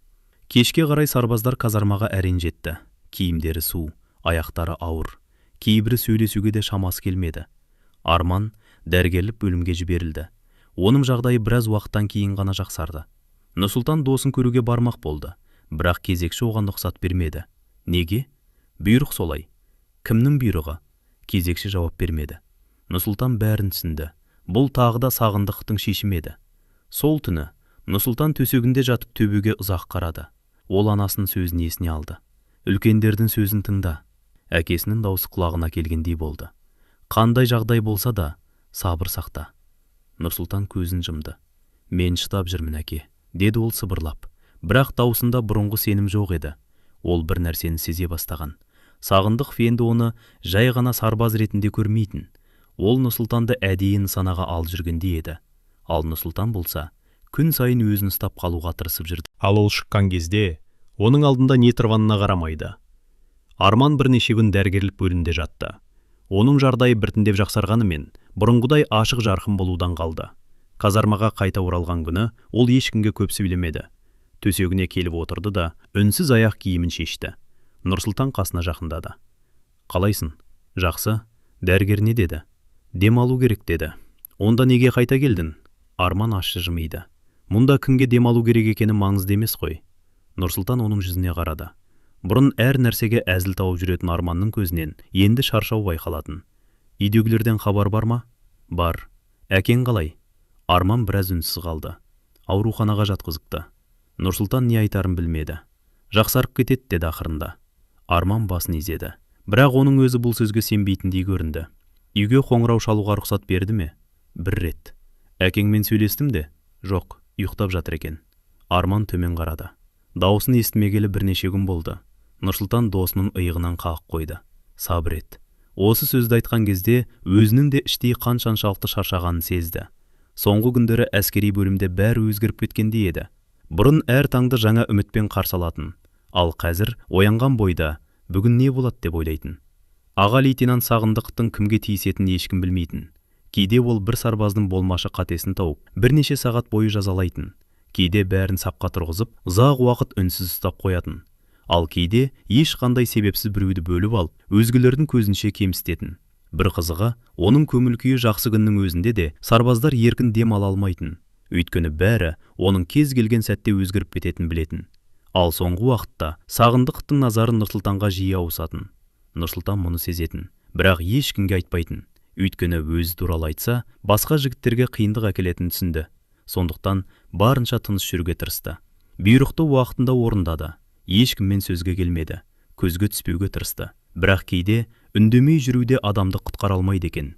Кешке қарай сарбаздар казармаға әрең жетті. Киімдері су, аяқтары ауыр. Кейбірі сөйлесуге де шамасы келмеді. Арман дәрігерлік бөлімге жіберілді. Оның жағдайы біраз уақыттан кейін ғана жақсарды. Нұрсұлтан досын көруге бармақ болды, бірақ кезекші оған рұқсат бермеді. Неге? Бұйрық солай. Кімнің бұйрығы? Кезекші жауап бермеді. Нұрсұлтан бәрін түсінді. Бұл тағы да Сағындықтың шешімі еді. Сол түні Нұрсұлтан төсегінде жатып төбеге ұзақ қарады. Ол анасының сөзін есіне алды. Үлкендердің сөзін тыңда. Әкесінің даусы құлағына келгендей болды. Қандай жағдай болса да, сабыр сақта. Нұрсұлтан көзін жұмды. «Мен шыдап жүрмін, әке», деді ол сыбырлап. Бірақ даусында бұрынғы сенім жоқ еді. Ол бір нәрсені сезе бастаған. Сағындық енді оны жай ғана сарбаз ретінде көрмейтін. Ол Нұрсұлтанды әдейі нысанаға алып жүргендей еді. Ал Нұрсұлтан болса, күн сайын өзін ұстап қалуға тырысып жүрді. Ал ол шыққан кезде, оның алдында не тұрғанына қарамайды. Арман бірнеше күн дәрігерлік бөлімде жатты. Оның жағдайы біртіндеп жақсарғанымен, бұрынғыдай ашық жарқын болудан қалды. Казармаға қайта оралған күні ол ешкімге көп сөйлемеді. Төсегіне келіп отырды да, үнсіз аяқ киімін шешті. Нұрсұлтан қасына жақындады. «Қалайсың? Жақсы?» Дәрігер не деді? «Демалу керек» деді. «Онда неге қайта келдің?» Арман ащы жымиды. «Мұнда кімге демалу керек екені маңызды емес қой». Нұрсұлтан оның жүзіне қарады. Бұрын әр нәрсеге әзіл тауып жүретін Арманның көзінен енді шаршау байқалатын. «Үйдегілерден хабар бар ма?» «Бар». «Әкең қалай?» Арман біраз үнсіз қалды. «Ауруханаға жатқызыпты». Нұрсұлтан не айтарын білмеді. «Жақсарып кетеді» деді ақырында. Арман басын изеді. Бірақ оның өзі бұл сөзге сенбейтіндей көрінді. «Үйге қоңырау шалуға рұқсат берді ме?» «Бір рет». «Әкеңмен сөйлестім де?» «Жоқ, ұйықтап жатыр екен». Арман төмен қарады. Даусын естімегелі бірнеше күн болды. Нұрсұлтан досының иығынан қағып қойды. «Сабыр ет». Осы сөзді айтқан кезде өзінің де іштей қаншаншалықты шаршағанын сезді. Соңғы күндері әскери бөлімде бәрі өзгеріп кеткендей еді. Бұрын әр таңды жаңа үмітпен қарсы алатын. Ал қазір оянған бойда бүгін не болады деп ойлайтын. Аға лейтенант Сағындықтың кімге тиісетінін ешкім білмейтін. Кейде ол бір сарбаздың болмашы қатесін тауып, бірнеше сағат бойы жазалайтын. Кейде бәрін сапқа тұрғызып, ұзақ уақыт үнсіз ұстап қоятын. Ал кейде ешқандай себепсіз біреуді бөліп алып, өзгелердің көзінше кемсітетін. Бір қызығы, оның көңіл күйі жақсы күннің өзінде де сарбаздар еркін дем ала алмайтын. Өйткені бәрі оның кез келген сәтте өзгеріп кететінін білетін. Ал соңғы уақытта Сағындықовтың назары Нұрсұлтанға жиі ауысатын. Нұрсұлтан мұны сезетін, бірақ ешкімге айтпайтын. Өйткені өзі туралы айтса, басқа жігіттерге қиындық әкелетінін түсінді. Сондықтан барынша тыныш жүруге тырысты. Бұйрықты уақытында орындады. Ешкіммен сөзге келмеді. Көзге түспеуге тырысты. Бірақ кейде үндемей жүруде адамды құтқара алмайды екен.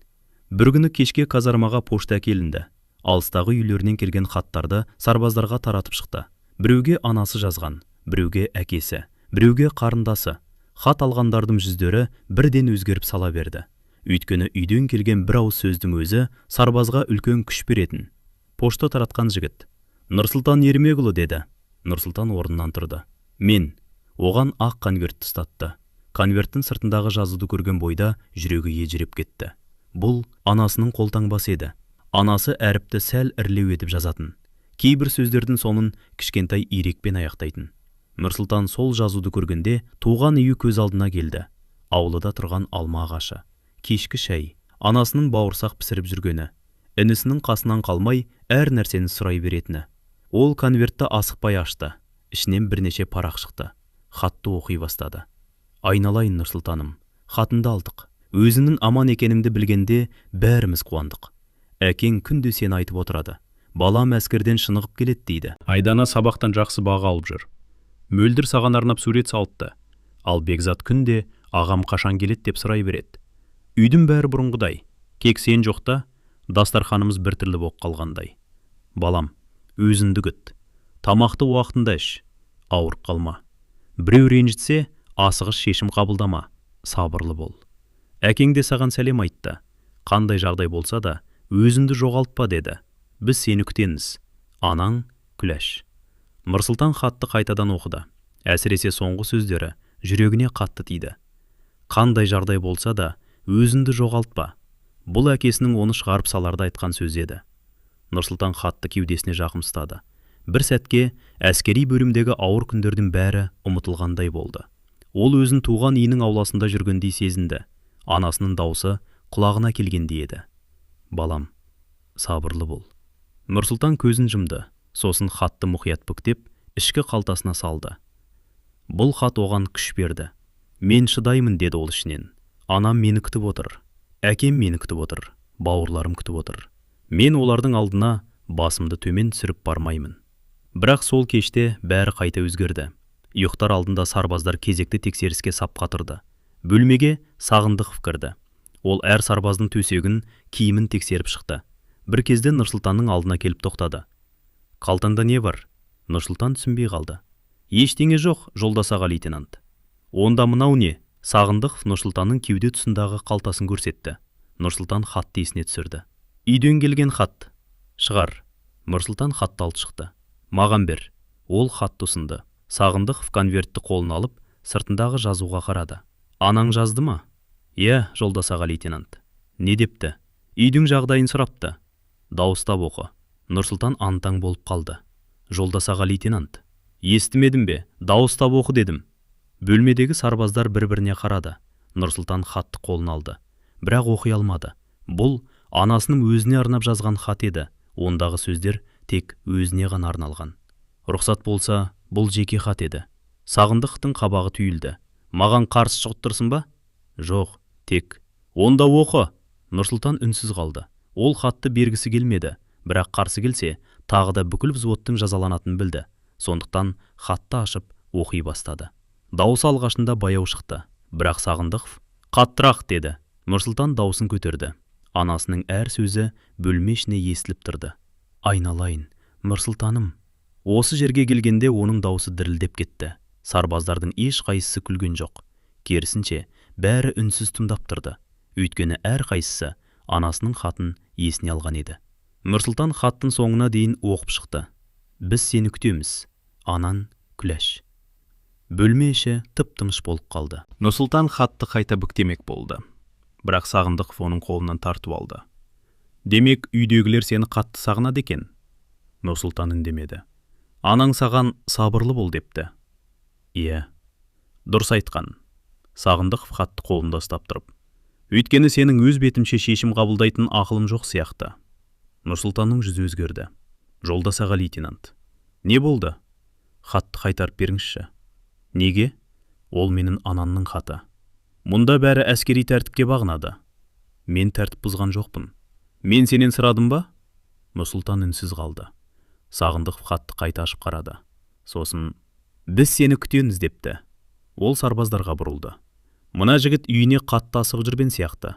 Бір күні кешке казармаға пошта әкелінді. Алыстағы үйлерінен келген хаттарды сарбаздарға таратып шықты. Біреуге анасы жазған, біреуге әкесі, біреуге қарындасы. Хат алғандардың жүздері бірден өзгеріп сала берді. Өйткені үйден келген бір ауыз сөздің өзі сарбазға үлкен күш беретін. Пошта таратқан жігіт: «Нұрсұлтан Ермекұлы», деді. Нұрсұлтан орнынан тұрды. «Мен». Оған ақ конвертті ұстатты. Конверттің сыртындағы жазуды көрген бойда жүрегі ежіреп кетті. Бұл анасының қолтаңбасы еді. Анасы әріпті сәл ірілеу етіп жазатын. Кейбір сөздердің соңын кішкентай ирекпен аяқтайтын. Нұрсұлтан сол жазуды көргенде туған үйі көз алдына келді. Аулыда тұрған алма ағашы, кешкі шай, анасының бауырсақ пісіріп жүргені, інісінің қасынан қалмай әр нәрсені сұрай беретіні. Ол конвертті асықпай ашты. Ішінен бірнеше парақ шықты. Хатты оқи бастады. «Айналайын Нұрсұлтаным, хатынды алдық. Өзінің аман екеніңді білгенде бәріміз қуандық. Әкең күнде сені айтып отырады. Балам әскерден шынығып келет дейді. Айдана сабақтан жақсы баға алып жүр. Мөлдір саған арнап сурет салыпты. Ал Бекзат күнде ағам қашан келет деп сұрай береді. Үйдің бәрі бұрынғыдай. Кек сен жоқта, дастарханымыз біртүрлі болып қалғандай. Балам, өзіңді күт. Тамақты уақытында іш. Ауырып қалма. Біреу ренжітсе, асығыс шешім қабылдама. Сабырлы бол. Әкең де саған сәлем айтты. Қандай жағдай болса да, өзіңді жоғалтпа, деді. Біз сені күтеміз. Анаң Күләш». Нұрсұлтан хатты қайтадан оқыды. Әсіресе соңғы сөздері жүрегіне қатты тиді. Қандай жағдай болса да, өзіңді жоғалтпа. Бұл әкесінің оны шығарып саларда айтқан сөз еді. Нұрсұлтан хатты кеудесіне жақын ұстады. Бір сәтке әскери бөлімдегі ауыр күндердің бәрі ұмытылғандай болды. Ол өзін туған үйінің ауласында жүргендей сезінді. Анасының даусы құлағына келгендей еді. «Балам, сабырлы бол». Нұрсұлтан көзін жұмды. Сосын хатты мұқият бүктеп, ішкі қалтасына салды. Бұл хат оған күш берді. «Мен шыдаймын», деді ол ішінен. «Анам мені күтіп отыр. Әкем мені күтіп отыр. Бауырларым күтіп отыр. Мен олардың алдына басымды төмен түсіріп бармаймын». Бірақ сол кеште бәрі қайта өзгерді. Ұйықтар алдында сарбаздар кезекті тексеріске сап қатырды. Бөлмеге Сағындықов кірді. Ол әр сарбаздың төсегін, киімін тексеріп шықты. Бір кезде Нұрсұлтанның алдына келіп тоқтады. «Қалтаңда не бар?» Нұрсұлтан түсінбей қалды. «Ештеңе жоқ, жолдас аға лейтенант». «Онда мынау не?» Сағындықов Нұрсұлтанның кеуде тұсындағы қалтасын көрсетті. Нұрсұлтан хатты есіне түсірді. «Үйден келген хат». «Шығар». Нұрсұлтан хатты алып шықты. «Маған бер». Ол хатты ұсынды. Сағындықов конвертті қолына алып, сыртындағы жазуға қарады. «Анаң жазды ма?» «Иә, жолдас аға лейтенант». «Не депті?» «Үйдің жағдайын сұрапты». «Дауыстап оқы». Нұрсұлтан антаң болып қалды. «Жолдас аға лейтенант». «Естімедім бе? Дауыстап оқы дедім». Бөлмедегі сарбаздар бір-біріне қарады. Нұрсұлтан хатты қолына алды. Бірақ оқи алмады. Бұл анасының өзіне арнап жазған хат еді. Ондағы сөздер тек өзіне ғана арналған. Рұқсат болса, бұл жеке хат еді. Сағындықтың қабағы түйілді. «Маған қарсы шығып тұрсың ба?» «Жоқ, тек». «Онда оқы». Нұрсұлтан үнсіз қалды. Ол хатты бергісі келмеді. Бірақ қарсы келсе, тағы да бүкіл взводтың жазаланатын білді. Сондықтан хатты ашып оқи бастады. Дауысы алғашында баяу шықты. Бірақ Сағындықов «Қаттырақ», деді. Нұрсұлтан дауысын көтерді. Анасының әр сөзі бөлме ішіне естіліп тұрды. «Айналайын, Нұрсұлтаным». Осы жерге келгенде оның дауысы дірілдеп кетті. Сарбаздардың еш қайсысы күлген жоқ. Керісінше, бәрі үнсіз тыңдап тұрды. Өйткені әр қайсысы анасының хатын есіне алған еді. Нұрсұлтан хаттың соңына дейін оқып шықты. «Біз сені күтеміз. Анаң Күләш». Бөлме іші тып-тыныш болып қалды. Нұрсұлтан хатты қайта бүктемек болды. Бірақ Сағындықов оның қолынан тартып алды. «Демек, үйдегілер сені қатты сағынады екен?» Нұрсұлтан үндемеді. «Анаң саған сабырлы бол» депті. «Иә, дұрыс айтқан». Сағындықов хатты қолында ұстап тұрып. «Өйткені сенің өз бетімше шешім қабылдайтын ақылым жоқ сияқты». Нұрсұлтанның жүзі өзгерді. Жолдас аға лейтенант. Не болды? Хатты қайтарып беріңізші. Неге? Ол менің анамның хаты. Мұнда бәрі әскери тәртіпке бағынады. Мен тәртіп бұзған жоқпын. Мен сенен сұрадым ба? Нұрсұлтан үнсіз қалды. Сағындықов хатты қайта ашып қарады. Сосын, біз сені күтеміз депті. Ол сарбаздарға бұрылды. Мына жігіт үйіне қатты асығып жүрген сияқты.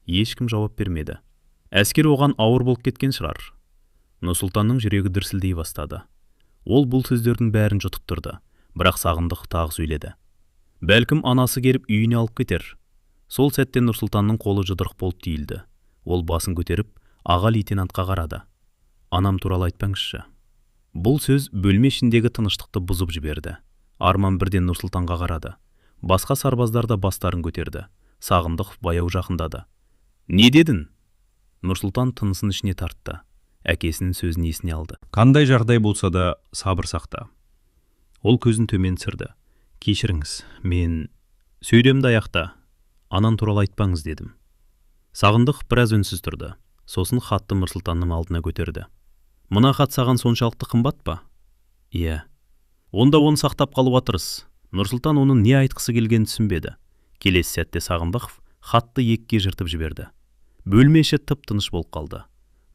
Ешкім жауап бермеді. Әскер оған ауыр болып кеткен шығар. Нұрсұлтанның жүрегі дүрсілдей бастады. Ол бұл сөздердің бәрін жұтып тұрды, бірақ Сағындықов тағы сөйледі. Бәлкім анасы келіп үйіне алып кетер. Сол сәтте Нұрсұлтанның қолы жұдырық болып түйілді. Ол басын көтеріп, аға лейтенантқа қарады. Анам туралы айтпаңызшы. Бұл сөз бөлме ішіндегі тыныштықты бұзып жіберді. Арман бірден Нұрсұлтанға қарады. Басқа сарбаздар да бастарын көтерді. Сағындықов баяу жақындады. Не дедің? Нұрсұлтан тынысын ішіне тартты. Әкесінің сөзін есіне алды. Қандай жағдай болса да сабыр сақта. Ол көзін төмен түсірді. Кешіріңіз, мен сөйлемді аяқта. Анан туралы айтпаңыз дедім. Сағындықов біраз үнсіз тұрды. Сосын хатты Нұрсұлтанның алдына көтерді. Мына хат саған соншалықты қымбат па? Иә. Онда оны сақтап қалуға тырыс. Нұрсұлтан оның не айтқысы келгенін түсінбеді. Келесі сәтте Сағындықов хатты екіге жыртып жіберді. Бөлме іші тып-тыныш болып қалды.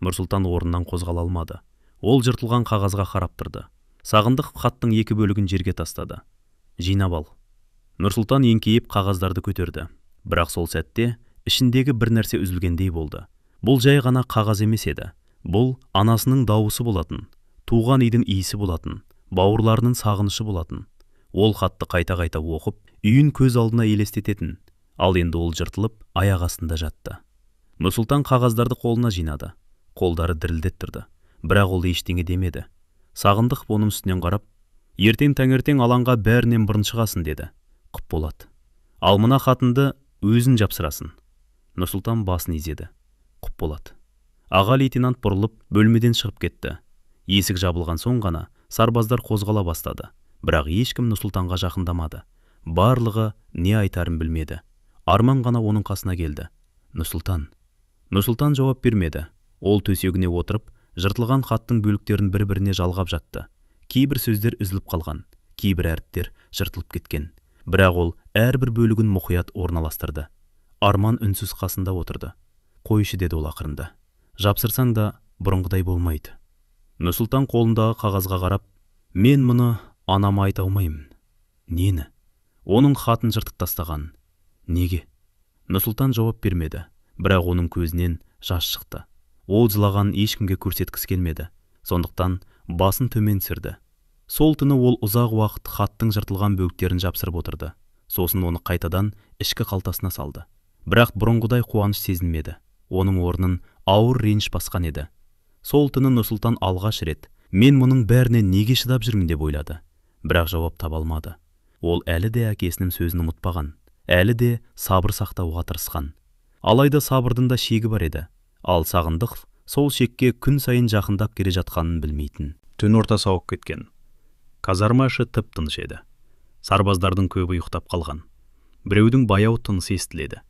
Нұрсұлтан орнынан қозғала алмады. Ол жыртылған қағазға қарап тұрды. Сағындықов хаттың екі бөлігін жерге тастады. Жинап ал. Нұрсұлтан еңкейіп қағаздарды көтерді. Бірақ сол сәтте ішіндегі бір нәрсе үзілгендей болды. Бұл жай ғана қағаз емес еді. Бұл анасының дауысы болатын, туған үйдің иісі болатын, бауырларының сағынышы болатын. Ол хатты қайта-қайта оқып, үйін көз алдына елестететін. Ал енді ол жыртылып, аяқ астында жатты. Нұрсұлтан қағаздарды қолына жинады. Қолдары дірілдеп тұрды. Бірақ ол ештеңе демеді. Сағындықов оның үстінен қарап, ертең таңертең алаңға бәрінен бұрын шығасын деді. Құп болады. Ал мына хатынды өзін жапсырасын. Нұрсұлтан басын изеді. Құп болады. Аға лейтенант бұрылып, бөлмеден шығып кетті. Есік жабылған соң ғана сарбаздар қозғала бастады. Бірақ ешкім Нұрсұлтанға жақындамады. Барлығы не айтарын білмеді. Арман ғана оның қасына келді. Нұрсұлтан. Нұрсұлтан жауап бермеді. Ол төсегіне отырып, жыртылған хаттың бөліктерін бір-біріне жалғап жатты. Кейбір сөздер үзіліп қалған, кейбір әріптер жыртылып кеткен. Бірақ ол әрбір бөлігін мұқият орналастырды. Арман үнсіз қасында отырды. Қойшы деді ол ақырында. Жапсырсаң да бұрынғыдай болмайды. Нұрсұлтан қолындағы қағазға қарап, мен мұны анама айта алмаймын. Нені? Оның хатын жыртып тастаған. Неге? Нұрсұлтан жауап бермеді, бірақ оның көзінен жас шықты. Ол жылаған ешкімге көрсеткісі келмеді. Сондықтан басын төмен түсірді. Сол түні ол ұзақ уақыт хаттың жыртылған бөліктерін жапсырып отырды. Сосын оны қайтадан ішкі қалтасына салды. Бірақ бұрынғыдай қуаныш сезінмеді. Оның орнын ауыр реніш басқан еді. Сол түні Нұрсұлтан алғаш рет, мен мұның бәріне неге шыдап жүрмін деп ойлады. Бірақ жауап таба алмады. Ол әлі де әкесінің сөзін ұмытпаған, әлі де сабыр сақтауға тырысқан. Алайда сабырдың да шегі бар еді. Ал Сағындықов сол шекке күн сайын жақындап келе жатқанын білмейтін. Түн ортасы ауып кеткен. Казарма іші тып-тыныш еді. Сарбаздардың көбі ұйықтап қалған. Біреудің баяу тынысы естіледі.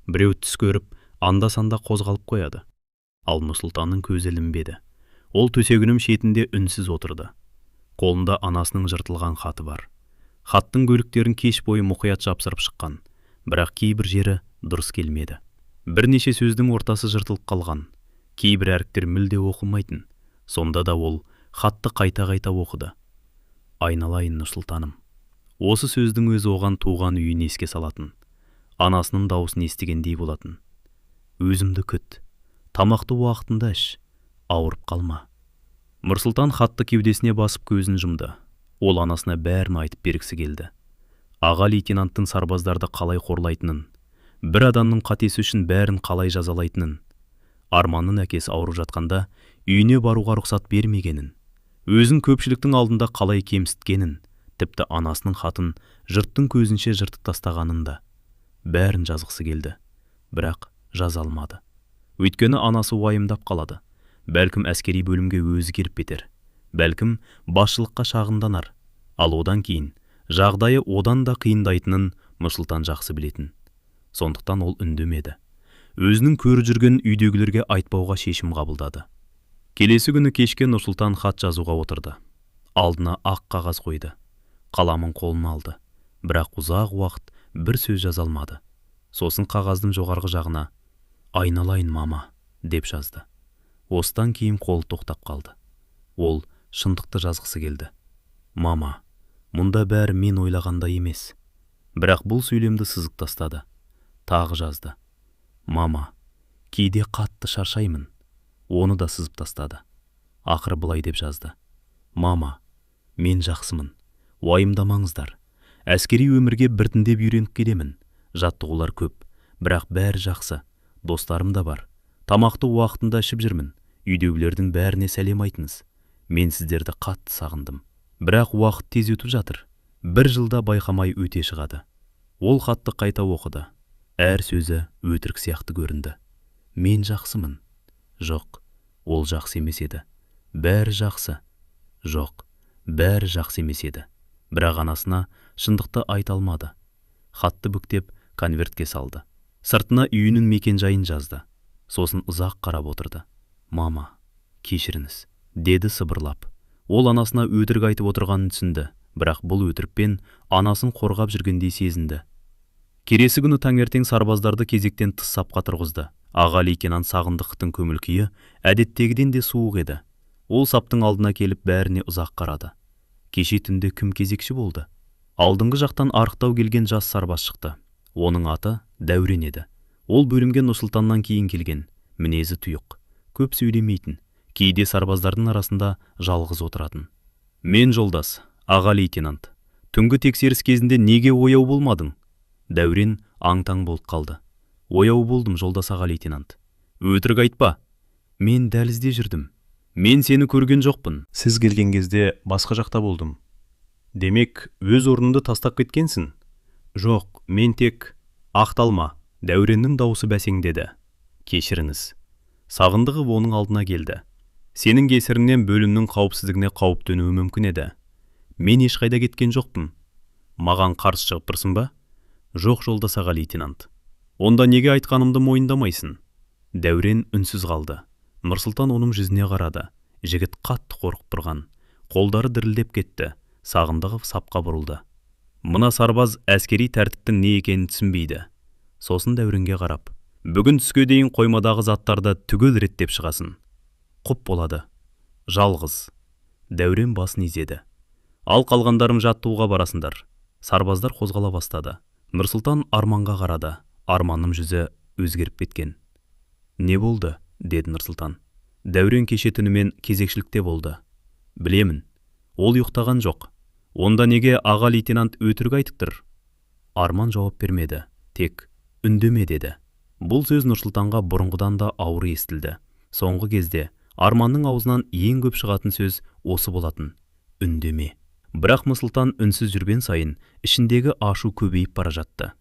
Біреу түс көріп, анда-санда қозғалып қояды. Ал Нұрсұлтанның көзі ілінбеді. Ол төсегінің шетінде үнсіз отырды. Қолында анасының жыртылған хаты бар. Хаттың бөліктерін кеш бойы мұқият жапсырып шыққан, бірақ кейбір жері дұрыс келмеді. Бірнеше сөздің ортасы жыртылып қалған. Кейбір әріптер мүлде оқылмайтын. Сонда да ол хатты қайта-қайта оқыды. Айналайын Нұрсұлтаным. Осы сөздің өзі оған туған үйін еске салатын. Анасының дауысын естігендей болатын. Өзімді күт. Тамақты уақытында іш. Ауырып қалма. Нұрсұлтан хатты кеудесіне басып көзін жұмды. Ол анасына бәрін айтып бергісі келді. Аға лейтенанттың сарбаздарды қалай қорлайтынын, бір адамның қатесі үшін бәрін қалай жазалайтынын, Арманның әкесі ауырып жатқанда үйіне баруға рұқсат бермегенін, өзін көпшіліктің алдында қалай кемсіткенін, тіпті анасының хатын жұрттың көзінше жыртып тастағанын да бәрін жазғысы келді. Бірақ жаза алмады. Өйткені анасы уайымдап қалады. Бәлкім әскери бөлімге өзі келіп кетер. Бәлкім басшылыққа шағымданар. Ал одан кейін жағдайы одан да қиындайтынын Нұрсұлтан жақсы білетін. Сондықтан ол үндемеді. Өзінің көріп жүрген үйдегілерге айтпауға шешім қабылдады. Келесі күні кешке Нұрсұлтан хат жазуға отырды. Алдына ақ қағаз қойды. Қаламын қолына алды. Бірақ ұзақ уақыт бір сөз жаза алмады. Сосын қағаздың жоғарғы жағына «Айналайын мама» деп жазды. Осыдан кейін қолы тоқтап қалды. Ол шындықты жазғысы келді. «Мама, мұнда бәрі мен ойлағандай емес». Бірақ бұл сөйлемді сызып тастады. Тағы жазды. «Мама, кейде қатты шаршаймын». Оны да сызып тастады. Ақыры былай деп жазды. «Мама, мен жақсымын. Уайымдамаңыздар. Әскери өмірге біртіндеп үйреніп келемін. Жаттығулар көп, бірақ бәрі жақсы. Достарым да бар. Тамақты уақытында ішіп жүрмін. Үйдегілердің бәріне сәлем айтыңыз. Мен сіздерді қатты сағындым. Бірақ уақыт тез өтіп жатыр. 1 жылда байқамай өте шығады». Ол хатты қайта оқыды. Әр сөзі өтірік сияқты көрінді. «Мен жақсымын». Жоқ, ол жақсы емес еді. Бәрі жақсы. Жоқ, бәрі жақсы емес еді. Бірақ анасына шындықты айта алмады. Хатты бүктеп конвертке салды. Сыртына үйінің мекен-жайын жазды. Сосын ұзақ қарап отырды. «Мама, кешіріңіз», деді сыбырлап. Ол анасына өтірік айтып отырғанын түсінді, бірақ бұл өтірікпен анасын қорғап жүргендей сезінді. Келесі күні таңертең сарбаздарды кезектен тыс сапқа тұрғызды. Аға лейтенант Сағындықтың көңіл күйі әдеттегіден де суық еді. Ол саптың алдына келіп бәріне ұзақ қарады. Кеше түнде кім кезекші болды? Алдыңғы жақтан арықтау келген жас сарбаз шықты. Оның аты Дәурен еді. Ол бөлімге Нұрсұлтаннан кейін келген. Мінезі тұйық, көп сөйлемейтін, кейде сарбаздардың арасында жалғыз отыратын. «Мен жолдас, аға лейтенант. Түнгі тексеріс кезінде неге ояу болмадың?» Дәурен аң-таң болып қалды. «Ояу болдым, жолдас аға лейтенант». «Өтірік айтпа». «Мен дәлізде жүрдім. Мен сені көрген жоқпын». «Сіз келген кезде басқа жақта болдым». «Демек, өз орныңды тастап кеткенсің?» «Жоқ, мен тек...» «Ақталма», Дәуреннің дауысы бәсеңдеді. «Кешіріңіз». Сағындығы оның алдына келді. «Сенің кесіріңнен бөлімнің қауіпсіздігіне қауіп төнуі мүмкін еді. Мен ешқайда кеткен жоқпын. Маған қарсы шығып тұрсың ба?» «Жоқ, жолдас аға лейтенант». «Онда неге айтқанымды мойындамайсың?» Дәурен үнсіз қалды. Нұрсұлтан оның жүзіне қарады. Жігіт қатты қорқып тұрған. Қолдары дірілдеп кетті. Сағындығы сапқа бұрылды. Мына сарбаз әскери тәртіптің не екенін түсінбейді. Сосын Дәуренге қарап, «Бүгін түске дейін қоймадағы заттарды түгел реттеп шығасын. Құп болады. Жалғыз». Дәурен басын изеді. «Ал қалғандарым жаттығуға барасыңдар». Сарбаздар қозғала бастады. Нұрсұлтан Арманға қарады. Арманның жүзі өзгеріп кеткен. «Не болды?» деді Нұрсұлтан. «Дәурен кеше түнімен кезекшілікте болды». «Білемін. Ол ұйықтаған жоқ. Онда неге аға лейтенант өтірік айтып тұр?» Арман жауап бермеді. Тек «Үндеме» деді. Бұл сөз Нұрсұлтанға бұрынғыдан да ауыр естілді. Соңғы кезде Арманның аузынан ең көп шығатын сөз осы болатын. «Үндеме». Бірақ Нұрсұлтан үнсіз жүрген сайын ішіндегі ашу көбейіп бара жатты.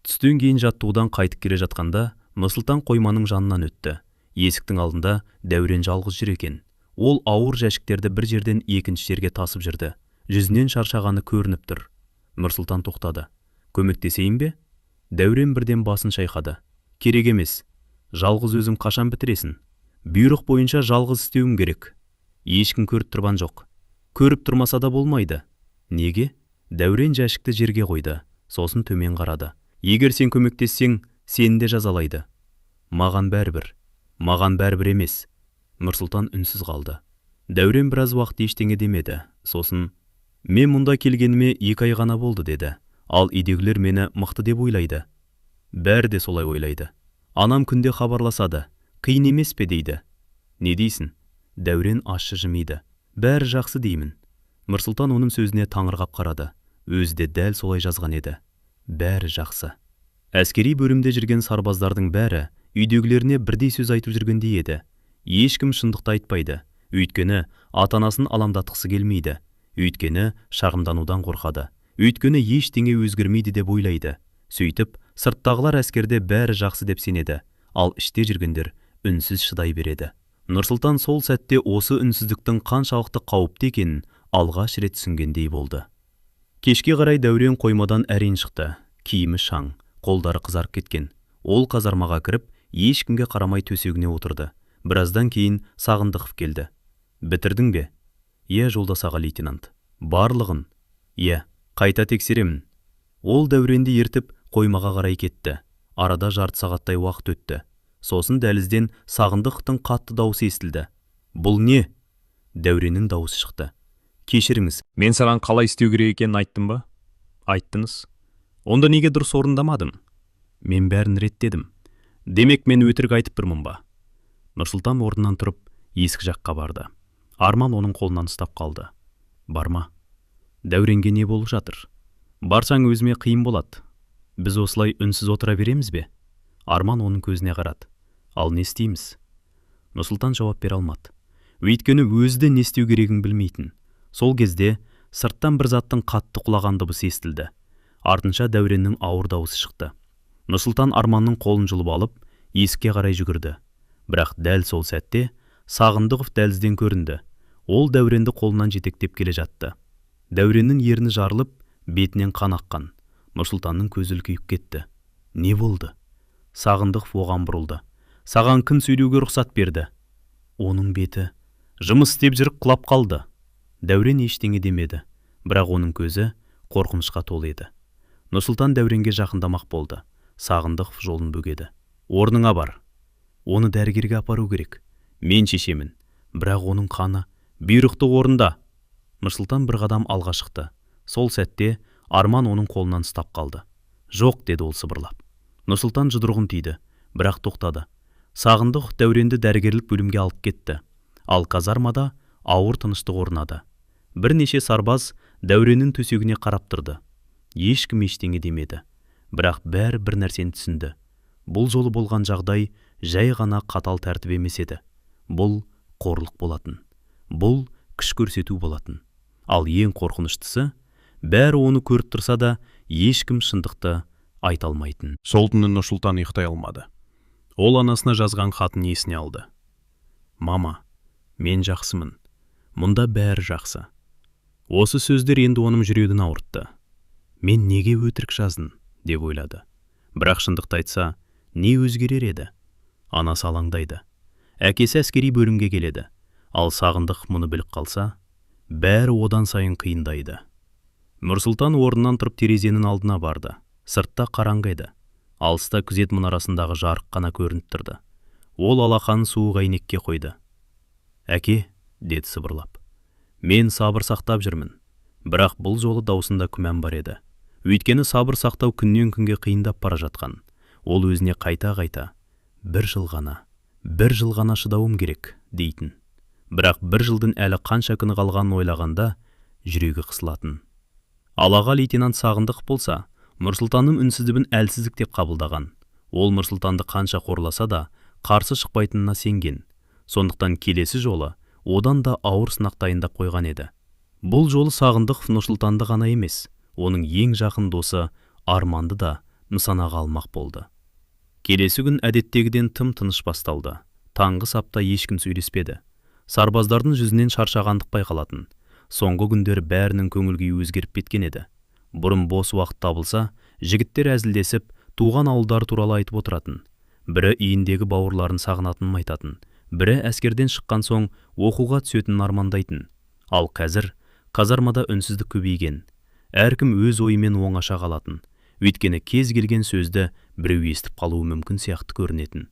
Түстен кейін жаттығудан қайтып келе жатқанда Нұрсұлтан қойманың жанынан өтті. Есіктің алдында Дәурен жалғыз жүр екен. Ол ауыр жәшіктерді бір жерден екінші жерге тасып жүрді. Жүзінен шаршағаны көрініп тұр. Нұрсұлтан тоқтады. «Көмектесейін бе?» Дәурен бірден басын шайқады. «Керек емес. Жалғыз өзім қашан бітіресің? Бұйрық бойынша жалғыз істеуім керек. Ешкім көріп тұрған жоқ». «Көріп тұрмаса да болмайды». «Неге?» Дәурен жәшікті жерге қойды. Сосын төмен қарады. «Егер сен көмектессең, сені де жазалайды». «Маған бәрібір». «Маған бәрібір емес». Нұрсұлтан үнсіз қалды. Дәурен біраз уақыт ештеңе демеді. Сосын «Мен мұнда келгеніме 2 ай ғана болды» деді. «Ал үйдегілер мені мықты деп ойлайды». «Бәрі де солай ойлайды. Анам күнде хабарласады. Қиын емес пе?» дейді. «Не дейсің?» Дәурен ащы жымиды. «Бәрі жақсы деймін». Нұрсұлтан оның сөзіне таңырқап қарады. Өзі де дәл солай жазған еді. Бәрі жақсы. Әскери бөлімде жүрген сарбаздардың бәрі үйдегілеріне бірдей сөз айтып жүргендей еді. Ешкім шындықты айтпайды. Өйткені ата-анасын аламдатқысы келмейді. Өйткені шағымданудан қорқады. Өйткені ештеңе өзгермейді деп ойлайды. Сөйтіп, сырттағылар әскерде бәрі жақсы деп сенеді. Ал іште жүргендер үнсіз шыдай береді. Нұрсұлтан сол сәтте осы үнсіздіктің қаншалықты қауіпті екенін алғаш рет түсінгендей болды. Кешке қарай Дәурен қоймадан әрең шықты. Киімі шаң, қолдары қызарып кеткен. Ол казармаға кіріп, ешкімге қарамай төсегіне отырды. Біраздан кейін Сағындықов келді. Бітірдің бе? Иә, жолдас аға лейтенант. Барлығын? Иә, қайта тексеремін. Ол Дәуренді ертіп қоймаға қарай кетті. Арада жарты сағаттай уақыт өтті. Сосын дәлізден Сағындықовтың қатты дауысы естілді. Бұл не? Дәуреннің дауысы шықты. Кешіріңіз, Мен саған қалай істеу керек екенін айттым ба? Айттыңыз. Онда неге дұрыс орындамадың? мен бәрін реттедім. Демек мен өтірік айтып тұрмын ба? Нұрсұлтан орнынан тұрып, есік жаққа барды. Арман оның қолынан ұстап қалды. Барма. Дәуренге не болып жатыр? Барсаң өзіме қиын болады. Біз осылай үнсіз отыра береміз бе? Арман оның көзіне қарады. Ал не істейміз? Нұрсұлтан жауап бере алмады. Өйткені өзі де не істеу керегін білмейтін. Сол кезде сырттан бір заттың қатты құлаған дыбысы естілді. Артынша Дәуреннің ауыр дауысы шықты. Нұрсұлтан Арманның қолын жұлып алып, есікке қарай жүгірді. Бірақ дәл сол сәтте Сағындықов дәлізден көрінді. Ол Дәуренді қолынан жетектеп келе жатты. Дәуреннің ерні жарылып, бетінен қан аққан. Нұрсұлтанның көзі үлкейіп кетті. Не болды? Сағындықов оған бұрылды. Саған кім сөйлеуге рұқсат берді? Оның беті жымыс істеп жүріп құлап қалды. Дәурен ештеңе демеді, бірақ оның көзі қорқынышқа толы еді. Нұрсұлтан Дәуренге жақындамақ болды. Сағындықов жолын бөгеді. Орныңа бар. Оны дәрігерге апару керек. Мен шешемін. Бірақ оның қаны бұйрықты орында. Нұрсұлтан бір қадам алға шықты. Сол сәтте Арман оның қолынан ұстап қалды. Жоқ, деді ол сыбырлап. Нұрсұлтан жұдырығын түйді, бірақ тоқтады. Сағындықов Дәуренді дәрігерлік бөлімге алып кетті. Ал казармада ауыр тыныштық орнады. Бірнеше сарбаз Дәуреннің төсегіне қарап тұрды. Ешкім ештеңе демеді. Бірақ бәрі бір нәрсені түсінді. Бұл жолы болған жағдай жай ғана қатал тәртіп емес еді. Бұл қорлық болатын. Бұл күш көрсету болатын. Ал ең қорқыныштысы, бәрі оны көріп тұрса да, ешкім шындықты айта алмайтын. Сол түні Нұрсұлтан ұйықтай алмады. Ол анасына жазған хатын есіне алды. Мама, мен жақсымын. Мұнда бәрі жақсы. Осы сөздер енді оның жүрегін ауыртты. Мен неге өтірік жаздым, деп ойлады. Бірақ шындықты айтса, не өзгерер еді? Анасы алаңдайды. Әкесі әскери бөлімге келеді. Ал Сағындық мұны біліп қалса, бәрі одан сайын қиындайды. Нұрсұлтан орнынан тұрып терезенің алдына барды. Сыртта қараңғы еді. Алыста күзет мұнарасындағы жарық қана көрініп тұрды. Ол алақанын суық әйнекке қойды. Әке, деді сыбырлап. Мен сабыр сақтап жүрмін. Бірақ бұл жолы даусында күмән бар еді. Өйткені сабыр сақтау күннен күнге қиындап бара жатқан. Ол өзіне қайта-қайта, бір жыл ғана шыдауым керек, дейтін. Бірақ бір жылдың әлі қанша күні қалғанын ойлағанда, жүрегі қысылатын. Ал аға лейтенант Сағындықов болса, Нұрсұлтанның үнсіздігін әлсіздік деп қабылдаған. Ол Нұрсұлтанды қанша қорласа да, қарсы шықпайтынына сенген. Сондықтан келесі жолы одан да ауыр сынақ дайындап қойған еді. Бұл жолы Сағындықов Нұрсұлтанды ғана емес, оның ең жақын досы Арманды да нысанаға алмақ болды. Келесі күн әдеттегіден тым тыныш басталды. Таңғы сапта ешкім сөйлеспеді. Сарбаздардың жүзінен шаршағандық байқалатын. Соңғы күндері бәрінің көңіл-күйі өзгеріп кеткен еді. Бұрын бос уақыт табылса, жігіттер әзілдесіп, туған ауылдар туралы айтып отыратын. Бірі үйіндегі бауырларын сағынатынын айтатын. Бірі әскерден шыққан соң оқуға түсетінін армандайтын. Ал қазір казармада үнсіздік көбейген. Әркім өз ойымен оңаша қалатын. Өйткені кез келген сөзді біреу естіп қалуы мүмкін сияқты көрінетін.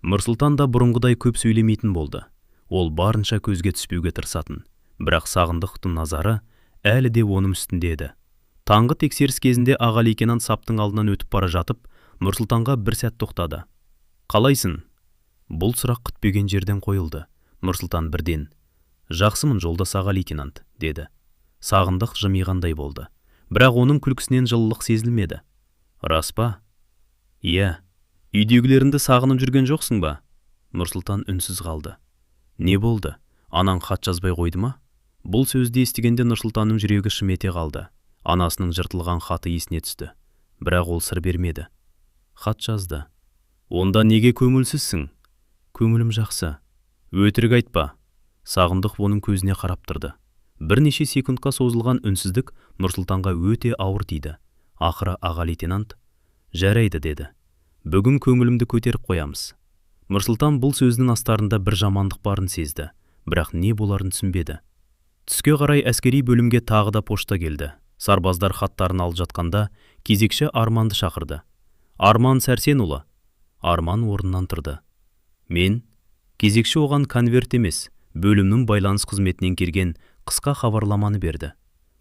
Нұрсұлтан да бұрынғыдай көп сөйлемейтін болды. Ол барынша көзге түспеуге тырысатын. Бірақ Сағындықтың назары әлі де оның үстінде еді. Таңғы тексеріс кезінде аға лейтенант саптың алдынан өтіп бара жатып, Нұрсұлтанға бір сәт тоқтады. Қалайсың? Бұл сұрақ күтпеген жерден қойылды. Нұрсұлтан бірден, жақсымын жолдас аға лейтенант, деді. Сағындық жымиғандай болды. Бірақ оның күлкісінен жылылық сезілмеді. Рас па? Иә. Үйдегілеріңді сағынып жүрген жоқсың ба? Нұрсұлтан үнсіз қалды. Не болды? Анаң хат жазбай қойды ма? Бұл сөзді естігенде Нұрсұлтанның жүрегі шым ете қалды. Анасының жыртылған хаты есіне түсті. Бірақ ол сыр бермеді. Хат жазды. Онда неге көңілсізсің? Көңілім жақсы. Өтірік айтпа. Сағындық оның көзіне қарап тұрды. Бірнеше секундқа созылған үнсіздік Нұрсұлтанға өте ауыр тиді. Ақыры аға лейтенант, жарайды, деді. Бүгін көңілімді көтеріп қоямыз. Нұрсұлтан бұл сөзінің астарында бір жамандық барын сезді, бірақ не боларын түсінбеді. Түске қарай әскери бөлімге тағы да пошта келді. Сарбаздар хаттарын алып жатқанда кезекші Арманды шақырды. Арман Сәрсенұлы. Арман орнынан тұрды. Мен? Кезекші оған конверт емес, бөлімнің байланыс қызметінен келген қысқа хабарламаны берді.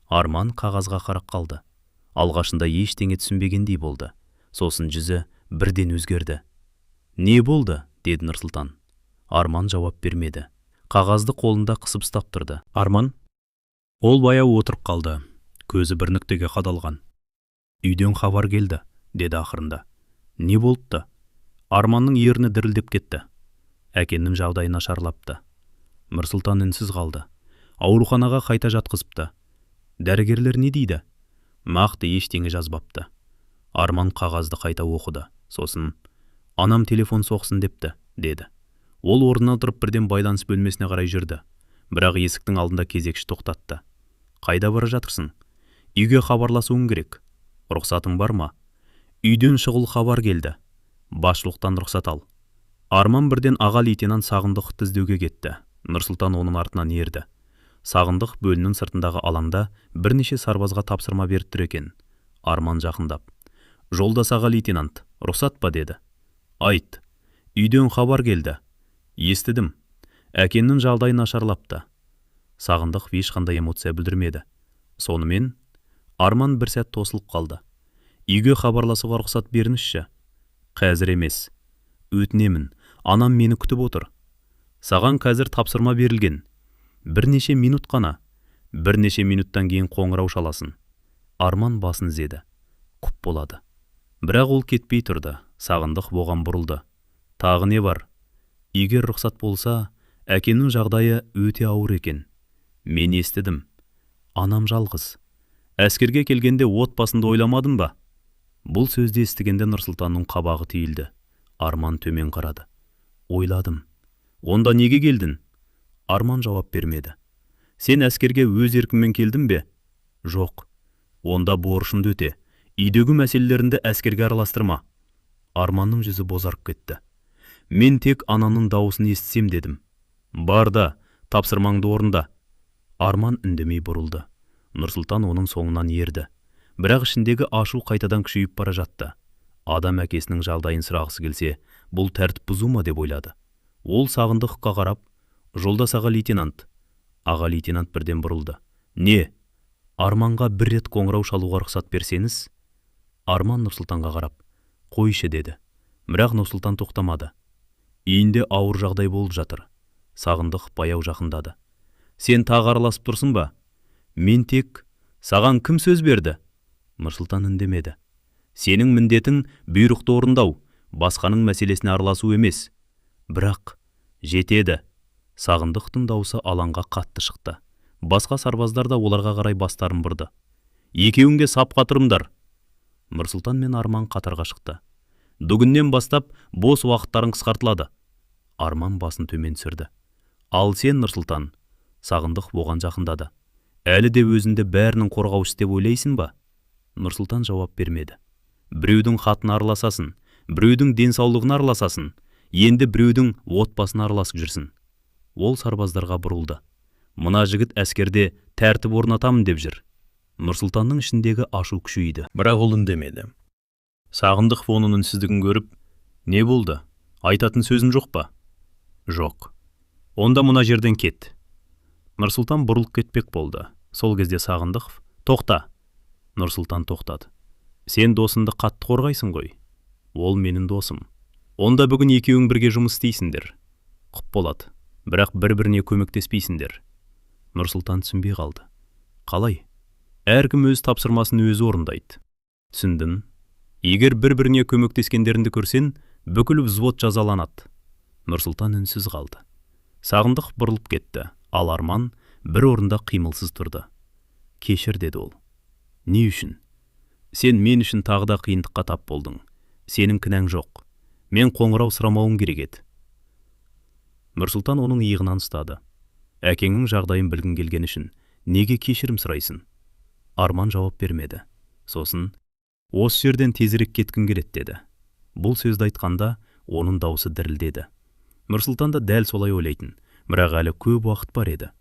Арман қағазға қарап қалды. Алғашында ештеңе түсінбегендей болды. Сосын жүзі бірден өзгерді. Не болды? Деді Нұрсұлтан. Арман жауап бермеді. Қағазды қолында қысып ұстап тұрды. Арман? Ол баяу отырып қалды. Көзі бір нүктеге қадалған. Үйден хабар келді, деді ақырында. Не болыпты? Арманның ерні дірілдеп кетті. Әкеннің жағдайы нашарлапты. Нұрсұлтан үнсіз қалды. Ауруханаға қайта жатқызыпты. Дәрігерлер не дейді? Нақты ештеңе жазбапты. Арман қағазды қайта оқыды. Сосын, анам телефон соқсын депті, деді. Ол орнынан тұрып бірден байланыс бөлмесіне қарай жүрді. Бірақ есіктің алдында кезекші тоқтатты. Қайда бара жатырсың? Үйге хабарласуың керек. Рұқсатың бар ма? Үйден шұғыл хабар келді. Басшылықтан рұқсат ал. Арман бірден аға лейтенант Сағындықты іздеуге кетті. Нұрсұлтан оның артынан ерді. Сағындық бөлінің сыртындағы алаңда бірнеше сарбазға тапсырма беріп тұр екен. Арман жақындап. Жолдас аға лейтенант, рұқсат па деді. Айт. Үйден хабар келді. Естідім. Әкеннің жағдайы нашарлапты. Сағындық ешқандай эмоция білдірмеді. Сонымен Арман бір сәт тосылып қалды. Үйге хабарласуға рұқсат беріңізші. Қазір емес. Өтінемін, анам мені күтіп отыр. Саған қазір тапсырма берілген. Бірнеше минут қана. Бірнеше минуттан кейін қоңырау шаласын. Арман басын изеді. Құп болады. Бірақ ол кетпей тұрды. Сағындық боған бұрылды. Тағы не бар? Егер рұқсат болса, әкенің жағдайы өте ауыр екен. Мен естідім. Анам жалғыз. Әскерге келгенде отбасында ойламадың ба? Бұл сөзді естігенде Нұрсұлтанның қабағы түйілді. Арман төмен қарады. Ойладым. Онда неге келдің? Арман жауап бермеді. Сен әскерге өз еркіңмен келдің бе? Жоқ. Онда борышыңды өте. Үйдегі мәселелеріңді әскерге араластырма. Арманның жүзі бозарып кетті. Мен тек анамның дауысын естісем дедім. Бар да, тапсырмаңды орында. Арман үндемей бұрылды. Нұрсұлтан оның соңынан ерді. Бірақ ішіндегі ашу қайтадан күшейіп бара жатты. Адам әкесінің жағдайын сұрағысы келсе, бұл тәртіп бұзу ма деп ойлады. Ол Сағындыққа қарап, жолдас аға лейтенант. Аға лейтенант бірден бұрылды. Не? Арманға бір рет қоңырау шалуға рұқсат берсеңіз? Арман Нұрсұлтанға қарап, қойшы деді. Бірақ Нұрсұлтан тоқтамады. Үйінде ауыр жағдай болып жатыр. Сағындық баяу жақындады. Сен тағы араласып тұрсың ба? Мен тек, саған кім сөз берді? Нұрсұлтан үндемеді. Сенің міндетің бұйрықты орындау, басқаның мәселесіне араласу емес. Бірақ, жетеді. Сағындықтың даусы алаңға қатты шықты. Басқа сарбаздар да оларға қарай бастарын бұрды. Екеуіңде сапқа тұрыңдар. Нұрсұлтан мен Арман қатарға шықты. Бүгіннен бастап бос уақыттарың қысқартылады. Арман басын төмен түсірді. Ал сен, Нұрсұлтан, Сағындық оған жақындады. Әлі де өзіңді бәрінің қорғаушысы деп ойлайсың ба? Нұрсұлтан жауап бермеді. Біреудің хатына араласасын, біреудің денсаулығына араласасын, енді біреудің отбасына араласып жүрсін. Ол сарбаздарға бұрылды. Мына жігіт әскерде тәртіп орнатамын деп жүр. Нұрсұлтанның ішіндегі ашу күшейді. Бірақ ол үндемеді. Сағындық оның үнсіздігін көріп, не болды? Айтатын сөзің жоқ па? Жоқ. Онда мына жерден кет. Нұрсұлтан бұрылып кетпек болды. Сол кезде Сағындық, тоқта. Нұрсұлтан тоқтады. Сен досыңды қатты қорғайсың ғой. Ол менің досым. Онда бүгін екеуің бірге жұмыс істейсіңдер. Құп болады. Бірақ бір-біріне көмектеспейсіңдер. Нұрсұлтан түсінбей қалды. Қалай? Әркім өз тапсырмасын өзі орындайды. Түсіндім. Егер бір-біріне көмектескендеріңді көрсен, бүкіл взвод жазаланады. Нұрсұлтан үнсіз қалды. Сағындық бұрылып кетті. Ал Арман бір орында қимылсыз тұрды. Кешір, деді ол. Не үшін? Сен мен үшін тағы да қиындыққа тап болдың. Сенің кінәң жоқ. Мен қоңырау сұрамауым керек еді. Нұрсұлтан оның иығынан ұстады. Әкеңнің жағдайын білгің келген үшін неге кешірім сұрайсың? Арман жауап бермеді. Сосын, осы жерден тезірек кеткім келеді деді. Бұл сөзді айтқанда, оның даусы дірілдеді. Нұрсұлтан да дәл солай ойлайтын, бірақ әлі көп уақыт бар еді.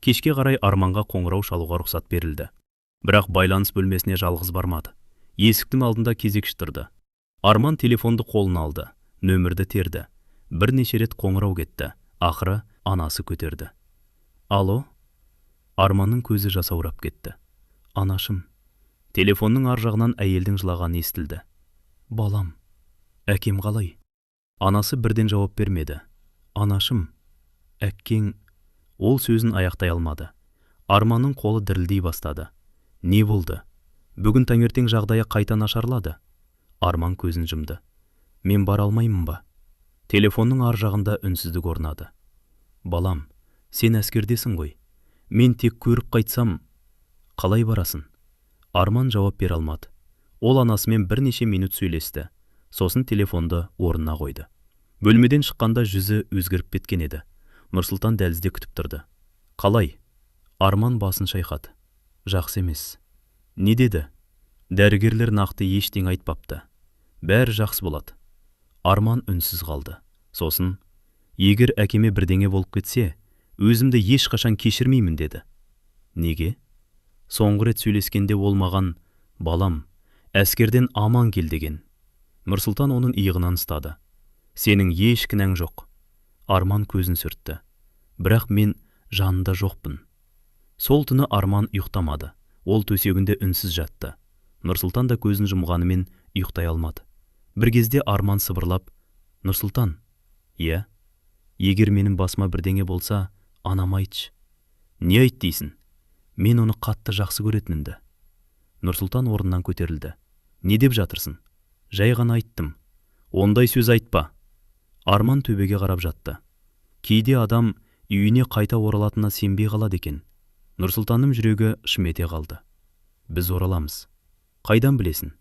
Кешке қарай Арманға қоңырау шалуға рұқсат берілді. Бірақ байланыс бөлмесіне жалғыз бармады. Есіктің алдында кезекші тұрды. Арман телефонды қолына алды, нөмірді терді. Бірнеше рет қоңырау кетті. Ақыры анасы көтерді. Алло? Арманның көзі жасаурап кетті. Анашым. Телефонның ар жағынан әйелдің жылағаны естілді. Балам, әкем қалай? Анасы бірден жауап бермеді. Анашым, әккең... Ол сөзін аяқтай алмады. Арманның қолы дірілдей бастады. Не болды? Бүгін таңертең жағдайы қайта нашарлады. Арман көзін жұмды. Мен бара алмаймын ба? Телефонның ар жағында үнсіздік орнады. Балам, сен әскердесің ғой. Мен тек көріп қайтсам, қалай барасың? Арман жауап бере алмады. Ол анасымен бірнеше минут сөйлесті. Сосын телефонды орнына қойды. Бөлмеден шыққанда жүзі өзгеріп кеткен еді. Нұрсұлтан дәлізде күтіп тұрды. Қалай? Арман басын шайқады. Жақсы емес. Не деді? Дәрігерлер нақты ештеңе айтпапты. Бәрі жақсы болады. Арман үнсіз қалды. Сосын, егер әкеме бірдеңе болып кетсе, өзімді ешқашан кешірмеймін деді. Неге? Соңғы рет сөйлескенде ол маған, балам, әскерден аман кел деген. Нұрсұлтан оның иығынан ұстады. Сенің еш кінәң жоқ. Арман көзін сүртті. Бірақ мен жанында жоқпын. Сол түні Арман ұйықтамады. Ол төсегінде үнсіз жатты. Нұрсұлтан да көзін жұмғанымен ұйықтай алмады. Бір кезде Арман сыбырлап, Нұрсұлтан, иә, егер менің басыма бірдеңе болса, анам айтшы. Не айт дейсің? Мен оны қатты жақсы көретінімді. Нұрсұлтан орнынан көтерілді. Не деп жатырсың? Жай ғана айттым. Ондай сөз айтпа. Арман төбеге қарап жатты. Кейде адам үйіне қайта оралатынына сенбей қалады екен. Нұрсұлтанның жүрегі шым ете қалды. Біз ораламыз. Қайдан білесің?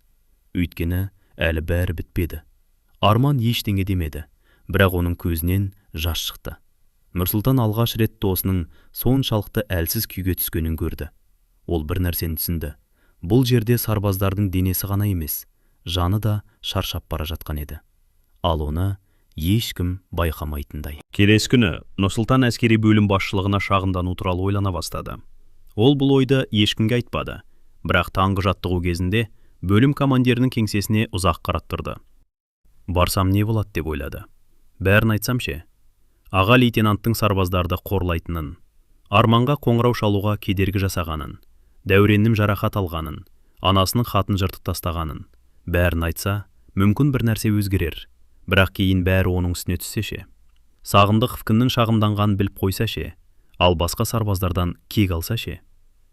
Өйткені әлі бәрі бітпеді. Арман ештеңе демеді, бірақ оның көзінен жас шықты. Нұрсұлтан алғаш рет досының соншалықты әлсіз күйге түскенін көрді. Ол бір нәрсені түсінді. Бұл жерде сарбаздардың денесі ғана емес, жаны да шаршап бара жатқан еді. Ал оны ешкім байқамайтындай. Келесі күні Нұрсұлтан әскери бөлім басшылығына шағымдану туралы ойлана бастады. Ол бұл ойды ешкімге айтпады, бірақ таңғы жаттығу кезінде бөлім командирінің кеңсесіне ұзақ қарап тұрды. Барсам не болады деп ойлады. Бәрін айтсам ше? Аға лейтенанттың сарбаздарды қорлайтынын, Арманға қоңырау шалуға кедергі жасағанын, Дәуреннің жарақат алғанын, анасының хатын жыртып тастағанын. Бәрін айтса, мүмкін бір нәрсе өзгерер, бірақ кейін бәрі оның үстіне түссе ше? Сағындықов кімнің шағымданғанын біліп қойса ше? Ал басқа сарбаздардан кек алса ше?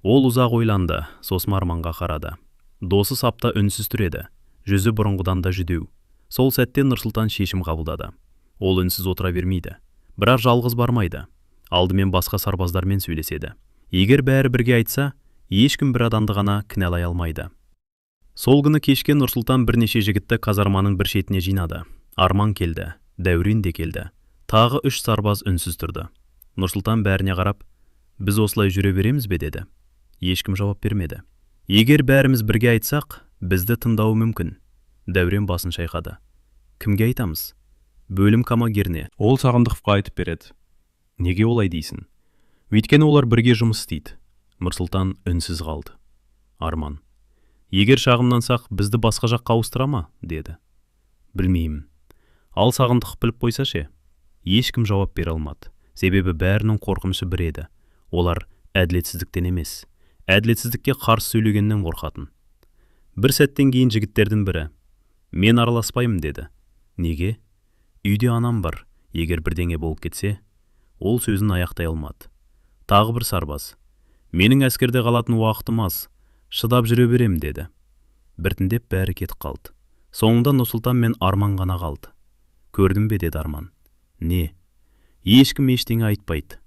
Ол ұзақ ойланды, сосын Арманға қарады. Досы сапта үнсіз түреді, жүзі бұрынғыдан да жүдеу. Сол сәтте Нұрсұлтан шешім қабылдады. Ол үнсіз отыра бермейді, бірақ жалғыз бармайды. Алдымен басқа сарбаздармен сөйлеседі. Егер бәрі бірге айтса, ешкім бір адамды ғана кінәлай алмайды. Сол күні кешке Нұрсұлтан бірнеше жігітті казарманың бір шетіне жинады. Арман келді, Дәурен де келді. Тағы 3 сарбаз үнсіз тұрды. Нұрсұлтан бәріне қарап, біз осылай жүре береміз бе деді. Ешкім жауап бермеді. Егер бәріміз бірге айтсақ, бізді тыңдауы мүмкін. Дәурен басын шайқады. Кімге айтамыз? Бөлім командиріне. Ол Сағындықовқа айтып береді. Неге олай дейсің? Өйткені олар бірге жұмыс істейді. Нұрсұлтан үнсіз қалды. Арман, егер шағымдансақ, бізді басқа жаққа ауыстыра ма? Деді. Білмеймін. Ал Сағындықов біліп қойса ше? Ешкім жауап бере алмады. Себебі бәрінің қорқынышы бір еді. Олар әділетсіздіктен емес, әділетсіздікке қарсы сөйлегеннен қорқатын. Бір сәттен кейін жігіттердің бірі, мен араласпаймын деді. Неге? Үйде анам бар, егер бірдеңе болып кетсе. Ол сөзін аяқтай алмады. Тағы бір сарбаз, менің әскерде қалатын уақытым аз, шыдап жүре берем деді. Біртіндеп бәрі кетіп қалды. Соңында Нұрсұлтан мен Арман ғана қалды. Көрдің бе деді Арман. Не? Ешкім ештеңе айтпайды.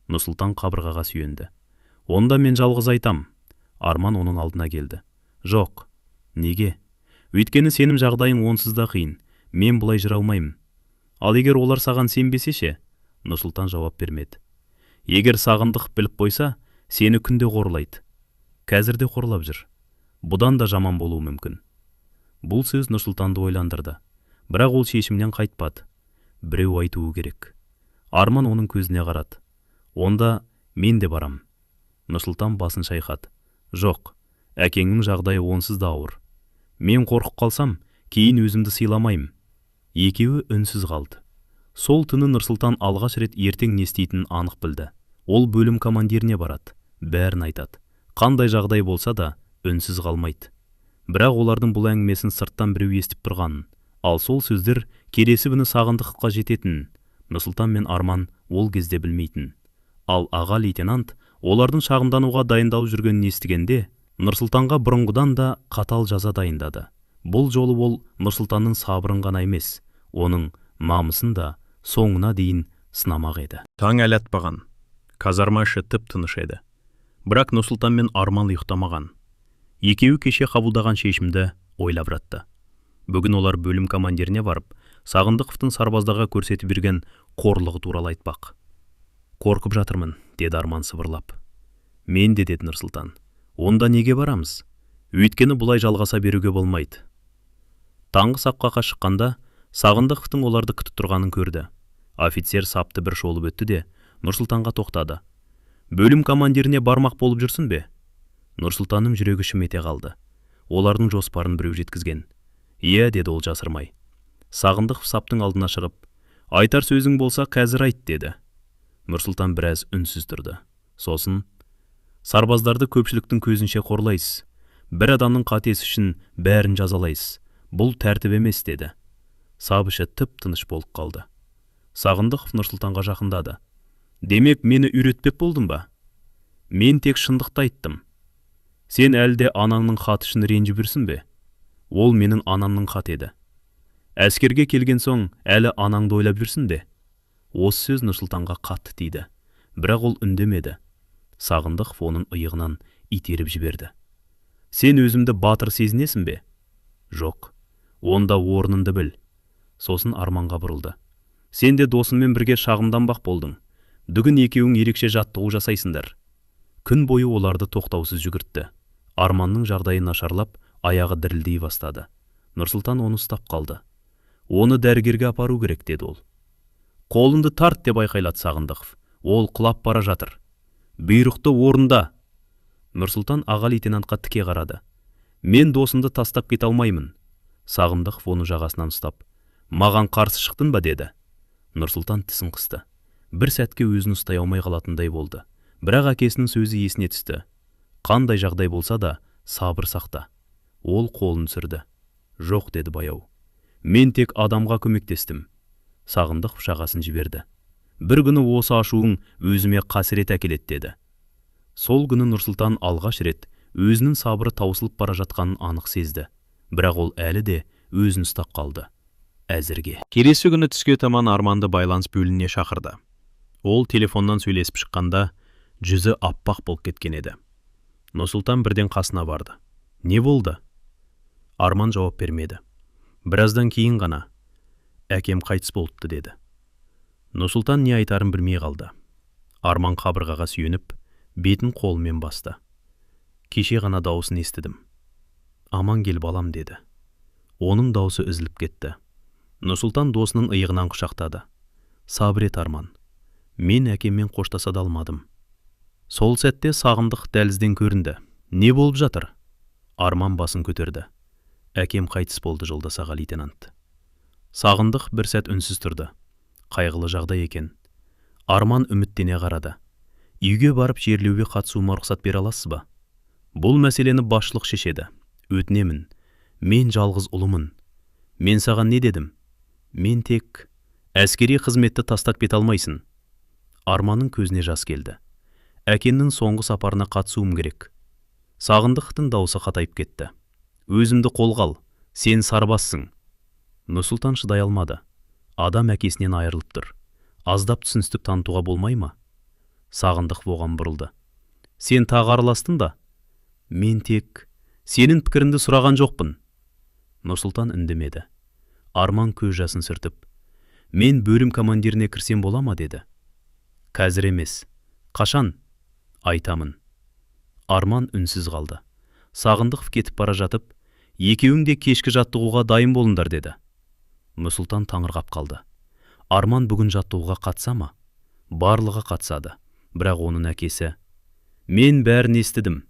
Нұрсұлтан қабырғаға сүйенді. Онда мен жалғыз айтам. Арман оның алдына келді. Жоқ. Неге? Өйткені сенің жағдайың онсыз да қиын. Мен бұлай жүре алмаймын. Ал егер олар саған сенбесе ше? Нұрсұлтан жауап бермеді. Егер Сағындықов біліп қойса, сені күнде қорлайды. Қазір де қорлап жүр. Бұдан да жаман болуы мүмкін. Бұл сөз Нұрсұлтанды ойландырды. Бірақ ол шешімнен қайтпады. біреу айтуы керек. Арман оның көзіне қарады. Онда мен де барам. Нұрсұлтан басын шайқады. Жоқ, әкеңнің жағдайы онсыз да ауыр. Мен қорқып қалсам, кейін өзімді сыйламайым. Екеуі үнсіз қалды. Сол түні Нұрсұлтан алғаш рет ертең не істейтінін анық білді. Ол бөлім командиріне барады, бәрін айтады. Қандай жағдай болса да үнсіз қалмайды. Бірақ олардың бұл әңгімесін сырттан біреу естіп тұрғанын, ал сол сөздер келесі күні Сағындықовқа жететінін Нұрсұлтан мен Арман ол кезде білмейтін. Ал аға лейтенант олардың шағымдануға дайындалып жүргенін естігенде Нұрсұлтанға бұрынғыдан да қатал жаза дайындады. Бұл жолы ол Нұрсұлтанның сабырын ғана емес, оның намысын да соңына дейін сынамақ еді. Таң әлі атпаған. Казарма іші тып-тыныш еді. Бірақ Нұрсұлтан мен Арман ұйықтамаған. Екеуі кеше қабылдаған шешімді ойлап жатты. Бүгін олар бөлім командиріне барып, Сағындықовтың сарбаздарға көрсетіп берген қорлығы туралы айтпақ. Қорқып жатырмын, деді Арман сыбырлап. Мен де, деді Нұрсұлтан. Онда неге барамыз? Өйткені бұлай жалғаса беруге болмайды. Таңғы сапқаға шыққанда Сағындықовтың оларды күтіп тұрғанын көрді. Офицер сапты бір шолып өтті де Нұрсұлтанға тоқтады. Бөлім командиріне бармақ болып жүрсің бе? Нұрсұлтанның жүрегі шімете қалды. Олардың жоспарын біреу жеткізген. Иә, деді ол жасырмай. Сағындықов саптың алдына шығып, айтар сөзің болса қазір айт, деді. Нұрсұлтан біраз үнсіз тұрды. Сосын, сарбаздарды көпшіліктің көзінше қорлайсыз. Бір адамның қатесі үшін бәрін жазалайсыз. Бұл тәртіп емес, деді. Сабышы тып-тыныш болып қалды. Сағындықов Нұрсұлтанға жақындады. Демек, мені үйретпек болдың ба? Мен тек шындықты айттым. Сен әлде анаңның хаты үшін ренжіп жүрсің бе? Ол менің анамның хаты еді. Әскерге келген соң әлі анаңды ойлап жүрсің бе? Осы сөз Нұрсұлтанға қатты тиді. Бірақ ол үндемеді. Сағындықов оның иығынан итеріп жіберді. Сен өзімді батыр сезінесің бе? Жоқ. Онда орныңды біл. Сосын Арманға бұрылды. Сен де досыңмен бірге шағымданбақ болдың. Бүгін екеуің ерекше жаттығу жасайсыңдар. Күн бойы оларды тоқтаусыз жүгіртті. Арманның жағдайы нашарлап, аяғы дірілдей бастады. Нұрсұлтан оны ұстап қалды. Оны дәрігерге апару керек, деді ол. Қолыңды тарт, деп айқайлады Сағындықов. Ол құлап бара жатыр. Бұйрықты орында. Нұрсұлтан аға лейтенантқа тіке қарады. Мен досымды тастап кете алмаймын. Сағындықов оны жағасынан ұстап, маған қарсы шықтың ба, деді. Нұрсұлтан тісін қысты. Бір сәтке өзін ұстай алмай қалатындай болды. Бірақ әкесінің сөзі есіне түсті. Қандай жағдай болса да сабыр сақта. Ол қолын сүрді. Жоқ, деді баяу. Мен тек адамға көмектестім. Сағындықов жағасын жіберді. Бір күні осы ашуың өзіме қасірет әкеледі, деді. Сол күні Нұрсұлтан алғаш рет өзінің сабыры таусылып бара жатқанын анық сезді. Бірақ ол әлі де өзін ұстап қалды. Әзірге. Келесі күні түске таман Арманды байланыс бөліміне шақырды. Ол телефоннан сөйлесіп шыққанда жүзі аппақ болып кеткен еді. Нұрсұлтан бірден қасына барды. Не болды? Арман жауап бермеді. Біраздан кейін ғана әкем қайтыс болыпты, деді. Нұрсұлтан не айтарын білмей қалды. Арман қабырғаға сүйеніп, бетін қолымен басты. Кеше ғана дауысын естідім. Аман кел балам, деді. Оның дауысы үзіліп кетті. Нұрсұлтан досының иығынан құшақтады. Сабыр ет, Арман. Мен әкеммен қоштаса да алмадым. Сол сәтте Сағындық дәлізден көрінді. Не болып жатыр? Арман басын көтерді. Әкем қайтыс болды, жолдас аға лейтенант. Сағындық бір сәт үнсіз тұрды. Қайғылы жағдай екен. Арман үміттене қарады. Үйге барып жерлеуге қатысуыма рұқсат бере аласыз ба? Бұл мәселені басшылық шешеді. Өтінемін. Мен жалғыз ұлымын. Мен саған не дедім? Мен тек әскери қызметті тастап кете алмайсың. Арманның көзіне жас келді. Әкеннің соңғы сапарына қатысуым керек. Сағындықтың дауысы қатайып кетті. Өзімді қолға ал, сен сарбазсың. Нұрсұлтан шыдай алмады. Адам әкесінен айырылып тұр. Аздап түсіністік танытуға болмай ма? Сағындық оған бұрылды. Сен тағы араластың да? Мен тек сенің пікіріңді сұраған жоқпын. Нұрсұлтан үндемеді. Арман көз жасын сүртіп, мен бөлім командиріне кірсем бола ма, деді. Қазір емес. Қашан? Айтамын. Арман үнсіз қалды. Сағындықов кетіп бара жатып, екеуің де кешкі жаттығуға дайын болыңдар, деді. Нұрсұлтан таңырқап қалды. Арман бүгін жаттығуға қатыса ма? Барлығы қатысады, бірақ оның әкесі: «Мен бәрін естідім»,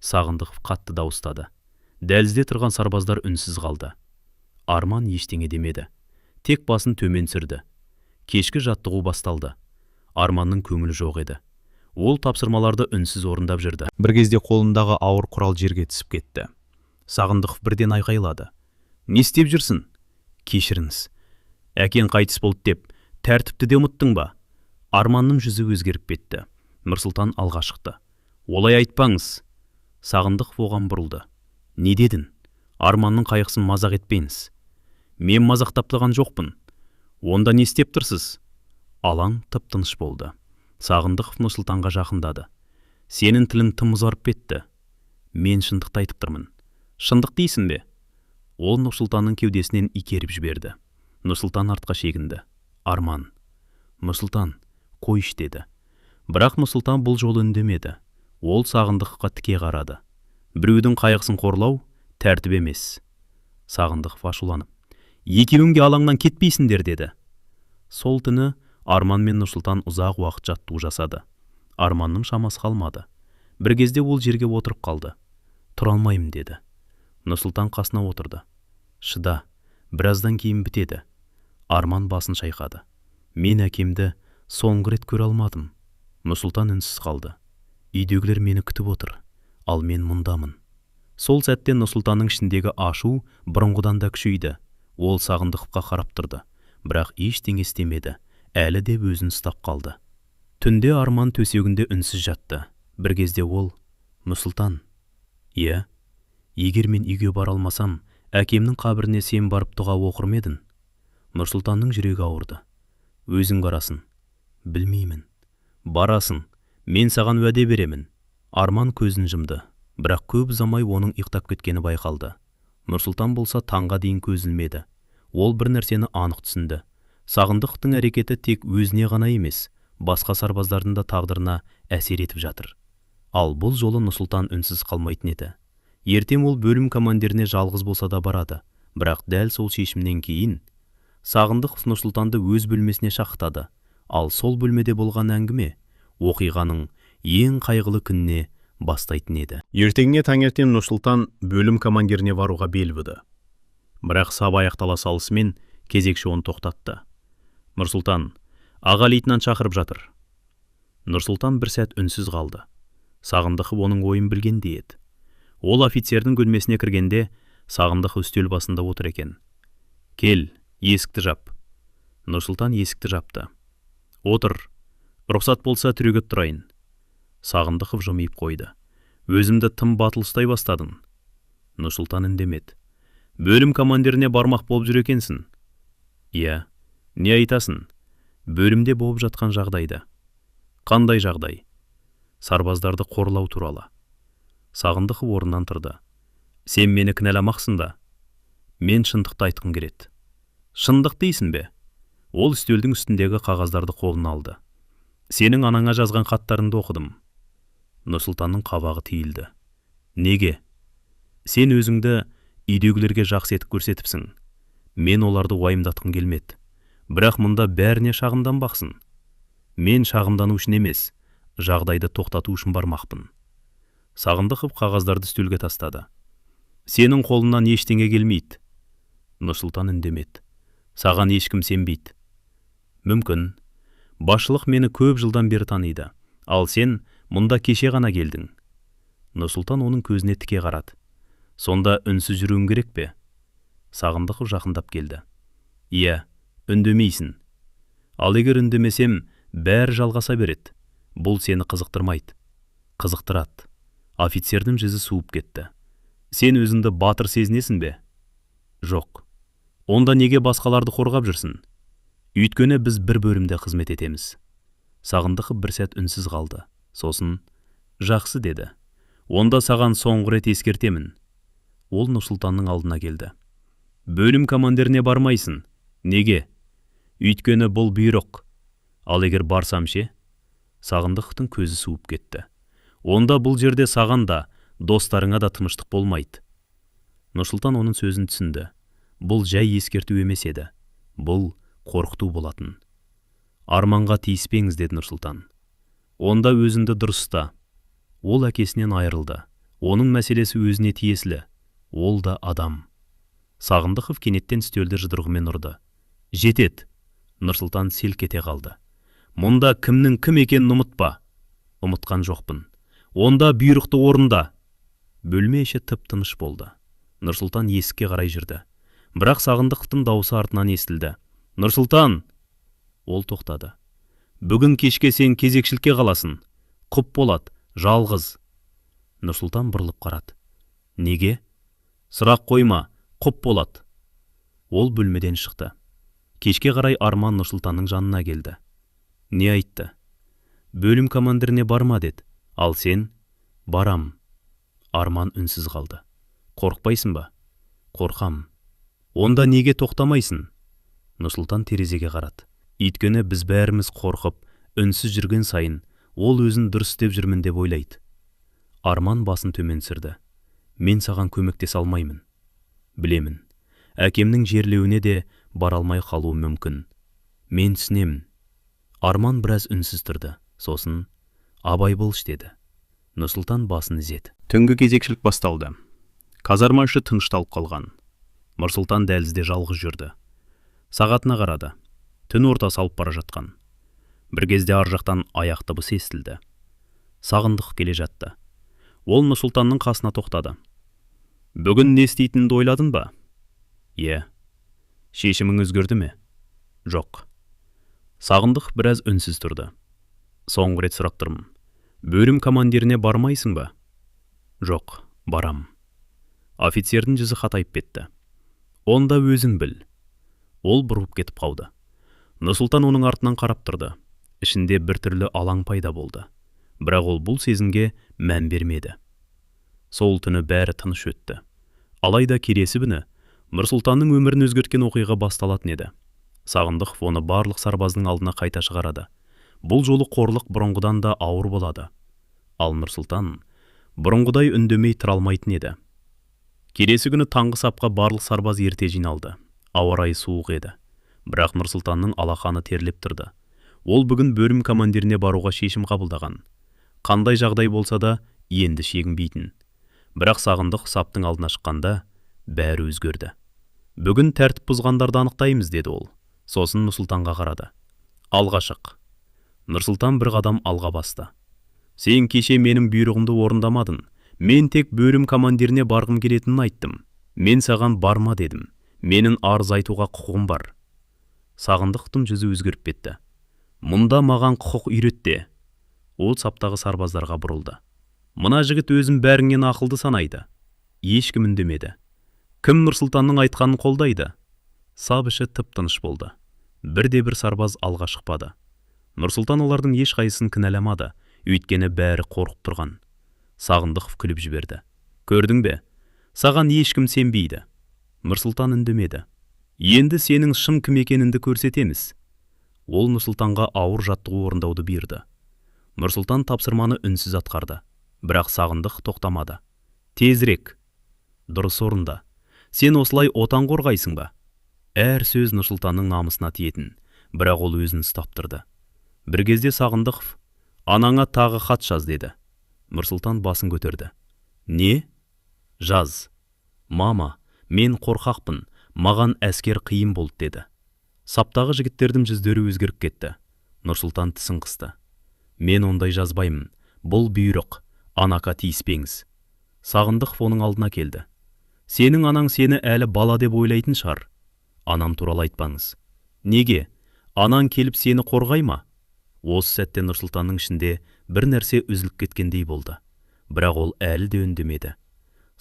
Сағындықов қатты дауыстады. Дәлізде тұрған сарбаздар үнсіз қалды. Арман ештеңе демеді. Тек басын төмен сүрді. Кешкі жаттығу басталды. Арманның көңілі жоқ еді. Ол тапсырмаларды үнсіз орындап жүрді. Бір кезде қолындағы ауыр құрал жерге түсіп кетті. Сағындықов бірден айқайлады: «Не істеп жүрсің?» «Кешіріңіз, әкең қайтыс болды деп, тәртіпті де ұмыттың ба?» Арманның жүзі өзгеріп кетті. Нұрсұлтан алға шықты. «Олай айтпаңыз». Сағындықов оған бұрылды. «Не дедің? Арманның қайғысын мазақ етпеңіз». «Мен мазақтап тұрған жоқпын». «Онда не істеп тұрсыз?» Алаң тып-тыныш болды. Сағындықов Нұрсұлтанға жақындады. «Сенің тілің тым ұзарып кетті». «Мен шындықты айтып тұрмын». «Шындық дейсің бе?» Ол Нұрсұлтанның кеудесінен икеріп жіберді. Нұрсұлтан артқа шегінді. «Арман». «Нұрсұлтан, қойш» деді. Бірақ Нұрсұлтан бұл жолы үндемеді. Ол Сағындықовқа тіке қарады. «Біреудің қайғысын қорлау тәртіп емес». Сағындықов ашуланып: «Екеуіңге алаңнан кетпейсіңдер» деді. Сол түні Арман мен Нұрсұлтан ұзақ уақыт жаттығу жасады. Арманның шамасы қалмады. Бір кезде ол жерге отырып қалды. «Тұра алмаймын» деді. Нұрсұлтан қасына отырды. «Шыда, біраздан кейін бітеді». Арман басын шайқады. «Мен әкемді соңғы рет көре алмадым». Нұрсұлтан үнсіз қалды. «Үйдегілер мені күтіп отыр, ал мен мұндамын». Сол сәтте Нұрсұлтанның ішіндегі ашу бұрынғыдан да күшейді. Ол Сағындықовқа қарап тұрды, бірақ ештеңе істемеді. Әлі де өзін ұстап қалды. Түнде Арман төсегінде үнсіз жатты. Бір кезде ол: «Нұрсұлтан». «Иә, егер мен үйге бара алмасам, әкемнің қабіріне сен барып дұға оқыр ма едің?» Нұрсұлтанның жүрегі ауырды. «Өзің барасың». «Білмеймін». «Барасың, мен саған уәде беремін». Арман көзін жұмды, бірақ көп ұзамай оның ұйықтап кеткені байқалды. Нұрсұлтан болса таңға дейін көз ілмеді. Ол бір нәрсені анық түсінді. Сағындықтың әрекеті тек өзіне ғана емес, басқа сарбаздардың да тағдырына әсер етіп жатыр. Ал бұл жолы Нұрсұлтан үнсіз қалмайтын еді. Ертең ол бөлім командиріне жалғыз болса да барады, бірақ дәл сол шешімнен кейін Сағындықов Нұрсұлтанды өз бөлмесіне шақыртады. Ал сол бөлмеде болған әңгіме оқиғаның ең қайғылы күніне бастайтын еді. Ертеңіне таңертең Нұрсұлтан бөлім командиріне баруға бел буды. Бірақ сабақ аяқтала салысымен кезекші оны тоқтатты. «Нұрсұлтан, аға лейтенант шақырып жатыр». Нұрсұлтан бір сәт үнсіз қалды. Сағындықов оның ойын білгендей еді. Ол офицердің бөлмесіне кіргенде Сағындықов үстел басында отыр екен. «Кел, есікті жап». Нұрсұлтан есікті жапты. «Отыр, рұқсат болса түрегеп тұрайын». Сағындықов жымиып қойды. «Өзімді тым батыл ұстай бастадың». Нұрсұлтан үндемеді. «Бөлім командиріне бармақ болып жүр екенсің». «Иә, не айтасың?» «Бөлімде болып жатқан жағдайды». «Қандай жағдай?» «Сарбаздарды қорлау туралы». Сағындықов орнынан тұрды. «Сен мені кінәламақсың ба?» «Мен шындықты айтқым келеді». «Шындық дейсің бе?» Ол үстелдің үстіндегі қағаздарды қолына алды. «Сенің анаңа жазған хаттарыңды оқыдым». Нұрсұлтанның қабағы түйілді. «Неге?» «Сен өзіңді үйдегілерге жақсы етіп көрсетіпсің. Мен оларды уайымдатқым келмеді. Бірақ мұнда бәріне шағымданбақсың». «Мен шағымдану үшін емес, жағдайды тоқтату үшін бармақпын». Сағындықов қағаздарды үстелге тастады. «Сенің қолынан ештеңе келмейді». Нұрсұлтан үндемеді. «Саған ешкім сенбейді». «Мүмкін. Басшылық мені көп жылдан бері таниды. Ал сен мұнда кеше ғана келдің». Нұрсұлтан оның көзіне тіке қарады. «Сонда үнсіз жүруің керек пе?» Сағындықов жақындап келді. «Иә, үндемейсің». «Ал егер үндемесем, бәрі жалғаса береді. Бұл сені қызықтырмайды». «Қызықтырады». Офицердің жүзі суып кетті. «Сен өзіңді батыр сезінесің бе?» «Жоқ». «Онда неге басқаларды қорғап жүрсің?» «Өйткені біз бір бөлімде қызмет етеміз». Сағындықов бір сәт үнсіз қалды. Сосын: «Жақсы» деді. «Онда саған соңғы рет ескертемін». Ол Нұрсұлтанның алдына келді. «Бөлім командиріне бармайсың». «Неге?» «Өйткені бұл бұйрық». «Ал егер барсам ше?» Сағындықовтың көзі суып кетті. «Онда бұл жерде саған да, достарыңа да тыныштық болмайды». Нұрсұлтан оның сөзін түсінді. Бұл жай ескерту емес еді. Бұл қорқыту болатын. Арманға тиіспеңіз, деді Нұрсұлтан. Онда өзіңді дұрыс ұста. Ол әкесінен айырылды. Оның мәселесі өзіне тиесілі. Ол да адам. Сағындықов кенеттен үстелді жұдырығымен ұрды. Жетет! Нұрсұлтан селк ете қалды. Мұнда кімнің кім екенін ұмытпа. Ұмытқан жоқпын. Онда бұйрықты орында. Бөлме іші тып-тыныш болды. Нұрсұлтан есікке қарай жүрді. Бірақ Сағындықовтың дауысы артынан естілді. Нұрсұлтан! Ол тоқтады. Бүгін кешке сен кезекшілікке қаласын. Құп болады, жалғыз. Нұрсұлтан бұрылып қарады. Неге? Сұрақ қойма, құп болады. Ол бөлмеден шықты. Кешке қарай Арман Нұрсұлтанның жанына келді. Не айтты? Бөлім командиріне барма деді. Ал сен? Барам. Арман үнсіз қалды. Қорықпайсың ба? Қорқам. Онда неге тоқтамайсың? Нұрсұлтан терезеге қарады. Өйткені біз бәріміз қорқып, үнсіз жүрген сайын, ол өзін дұрыс істеп жүрмін деп ойлайды. Арман басын төмен түсірді. Мен саған көмектесе алмаймын. Білемін. Әкемнің жерлеуіне де бара алмай қалуы мүмкін. Мен түсінемін. Арман біраз үнсіз тұрды. Сосын абай болшы деді. Нұрсұлтан басын изеді. Түнгі кезекшілік басталды. Казарма іші тынышталып қалған. Нұрсұлтан дәлізде жалғыз жүрді. Сағатына қарады. Түн орта салып бара жатқан. Бір кезде ар жақтан аяқ дыбысы естілді. Сағындық келе жатты. Ол Нұрсұлтанның қасына тоқтады. Бүгін не істейтініңді ойладың ба? Е. Шешімің өзгерді ме? Жоқ. Сағындық біраз үнсіз тұрды. Соңғы рет сұрап тұрмын. Бөлім командиріне бармайсың ба? Жоқ, барам. Офицердің жүзі қатайып кетті. Онда өзің біл. Ол бұрып кетіп қалды. Нұрсұлтан оның артынан қарап тұрды. Ішінде бір түрлі алаң пайда болды. Бірақ ол бұл сезімге мән бермеді. Сол түні бәрі тыныш өтті. Алайда келесі күні Нұрсұлтанның өмірін өзгерткен оқиға басталатын еді. Сағындықов оны барлық сарбаздың алдына қайта шығарады. Бұл жолы қорлық бұрынғыдан да ауыр болады. Ал Нұрсұлтан бұрынғыдай үндемей тұра алмайтын еді. Келесі күні таңғы сапқа барлық сарбаз ерте жиналды. Ауа райы суық еді. Бірақ Нұрсұлтанның алақаны терлеп тұрды. Ол бүгін бөлім командиріне баруға шешім қабылдаған. Қандай жағдай болса да енді шегінбейтін. Бірақ Сағындық саптың алдына шыққанда бәрі өзгерді. Бүгін тәртіп бұзғандарды анықтаймыз, деді ол. Сосын Нұрсұлтанға қарады. Алға шық. Нұрсұлтан бір қадам алға басты. Сен кеше менің бұйрығымды орындамадың. Мен тек бөлім командиріне барғым келетінін айттым. Мен саған барма дедім. Менің арыз айтуға құқығым бар. Сағындықтың жүзі өзгеріп кетті. Мұнда маған құқық үйретте. Ол саптағы сарбаздарға бұрылды. Мына жігіт өзін бәріңнен ақылды санайды. Ешкім үндемеді. Кім Нұрсұлтанның айтқанын қолдайды? Сап іші тып-тыныш болды. Бірде-бір сарбаз алға шықпады. Нұрсұлтан олардың ешқайсысын кінәламады, өйткені бәрі қорқып тұрған. Сағындықов күліп жіберді. Көрдің бе? Саған ешкім сенбейді. Нұрсұлтан үндемеді. Енді сенің шын кім екеніңді көрсетеміз. Ол Нұрсұлтанға ауыр жаттығу орындауды бұйырды. Нұрсұлтан тапсырманы үнсіз атқарды. Бірақ Сағындық тоқтамады. Тезірек. Дұрыс орында. Сен осылай отан қорғайсың ба? Әр сөз Нұрсұлтанның намысына тиетін, бірақ ол өзін ұстап тұрды. Бір кезде Сағындықов, анаңа тағы хат жаз, деді. Нұрсұлтан басын көтерді. Не? Жаз. Мама, мен қорқақпын, маған әскер қиын болды, деді. Саптағы жігіттердің жүздері өзгеріп кетті. Нұрсұлтан тісін қысты. Мен ондай жазбаймын. Бұл бұйрық. Анақа тиіспеңіз. Сағындықов оның алдына келді. Сенің анаң сені әлі бала деп ойлайтын шығар. Анам туралы айтпаңыз. Неге? Анаң келіп сені қорғай ма? Осы сәтте Нұрсұлтанның ішінде бір нәрсе үзіліп кеткендей болды. Бірақ ол әлі де үндемеді.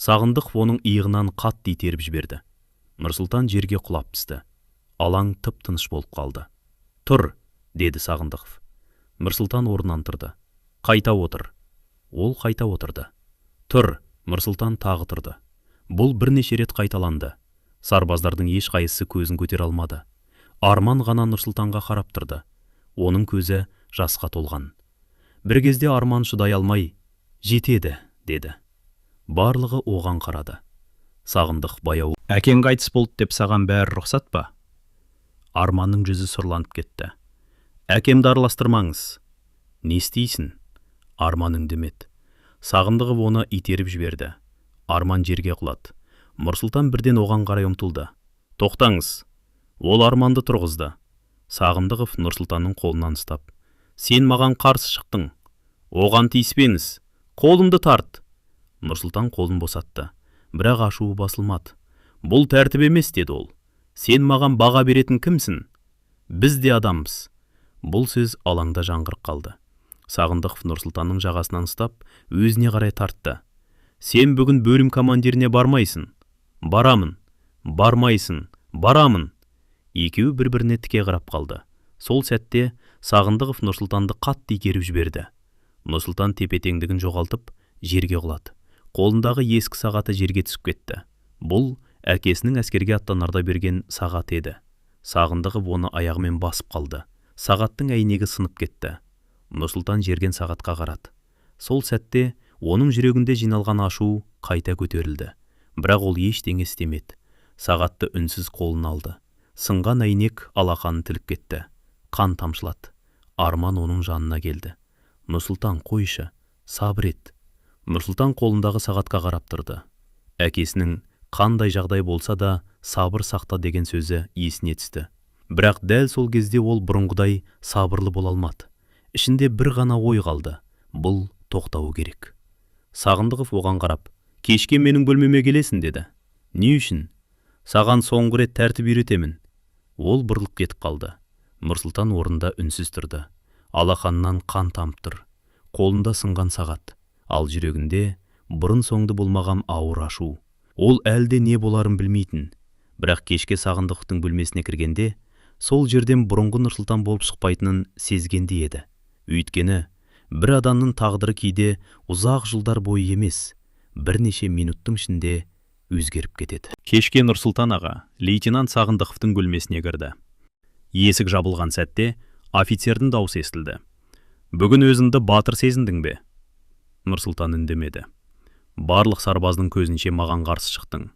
Сағындықов оның иығынан қатты итеріп жіберді. Нұрсұлтан жерге құлап түсті. Алаң тып-тыныш болып қалды. Тұр, деді Сағындықов. Нұрсұлтан орнынан тұрды. Қайта отыр. Ол қайта отырды. Тұр, Нұрсұлтан тағы тұрды. Бұл бірнеше рет қайталанды. Сарбаздардың ешқайсысы көзін көтере алмады. Арман ғана Нұрсұлтанға қарап тұрды. Оның көзі жасқа толған. Бір кезде Арман шыдай алмай, жетеді, деді. Барлығы оған қарады. Сағындық баяу. Әкең қайтыс болды деп саған бәрі рұқсат па? Арманның жүзі сұрланып кетті. Әкемді араластырмаңыз. Не істейсің? Арман үндемеді. Сағындықов оны итеріп жіберді. Арман жерге құлады. Нұрсұлтан бірден оған қарай ұмтылды. Тоқтаңыз. Ол Арманды тұрғызды. Сағындықов Нұрсұлтанның қолынан ұстап: Сен маған қарсы шықтың. Оған тиіспеңіз. Қолымды тарт. Нұрсұлтан қолын босатты. Бірақ ашуы басылмады. Бұл тәртіп емес, деді ол. Сен маған баға беретін кімсің? Біз де адамбыз. Бұл сөз алаңда жаңғырық қалды. Сағындықов Нұрсұлтанның жағасынан ұстап, өзіне қарай тартты. Сен бүгін бөлім командиріне бармайсың. Барамын. Бармайсың. Барамын. Екеуі бір-біріне тіке қарап қалды. Сол сәтте Сағындықов Нұрсұлтанды қатты итеріп жіберді. Нұрсұлтан тепе-теңдігін жоғалтып, жерге құлады. Қолындағы ескі сағаты жерге түсіп кетті. Бұл әкесінің әскерге аттанарда берген сағат еді. Сағындықов оны аяғымен басып қалды. Сағаттың әйнегі сынып кетті. Нұрсұлтан жерген сағатқа қарады. Сол сәтте оның жүрегінде жиналған ашу қайта көтерілді. Бірақ ол ештеңе істемеді. Сағатты үнсіз қолына алды. Сынған әйнек алақанын тіліп кетті. Қан тамшылады. Арман оның жанына келді. Нұрсұлтан, қойшы, сабыр ет. Нұрсұлтан қолындағы сағатқа қарап тұрды. Әкесінің қандай жағдай болса да сабыр сақта деген сөзі есіне түсті. Бірақ дәл сол кезде ол бұрынғыдай сабырлы бола алмады. Ішінде бір ғана ой қалды. Бұл тоқтауы керек. Сағындықов оған қарап: Кешке менің бөлмеме келесің, деді. Не үшін? Саған соңғы рет тәртіп үйретемін. Ол бұрылып кетіп қалды. Нұрсұлтан орнында үнсіз тұрды. Алақанынан қан тамып тұр. Қолында сынған сағат. Ал жүрегінде бұрын соңды болмаған ауыр ашу. Ол әлде не боларын білмейтін. Бірақ кешке Сағындықовтың бөлмесіне кіргенде, сол жерден бұрынғы Нұрсұлтан болып шықпайтынын сезгендей еді. Өйткені бір адамның тағдыры кейде ұзақ жылдар бойы емес, бірнеше минуттың ішінде өзгеріп кетеді. Кешке Нұрсұлтан аға лейтенант Сағындықовтың бөлмесіне кірді. Есік жабылған сәтте офицердің даусы естілді. Бүгін өзіңді батыр сезіндің бе? Нұрсұлтан үндемеді. Барлық сарбаздың көзінше маған қарсы шықтың.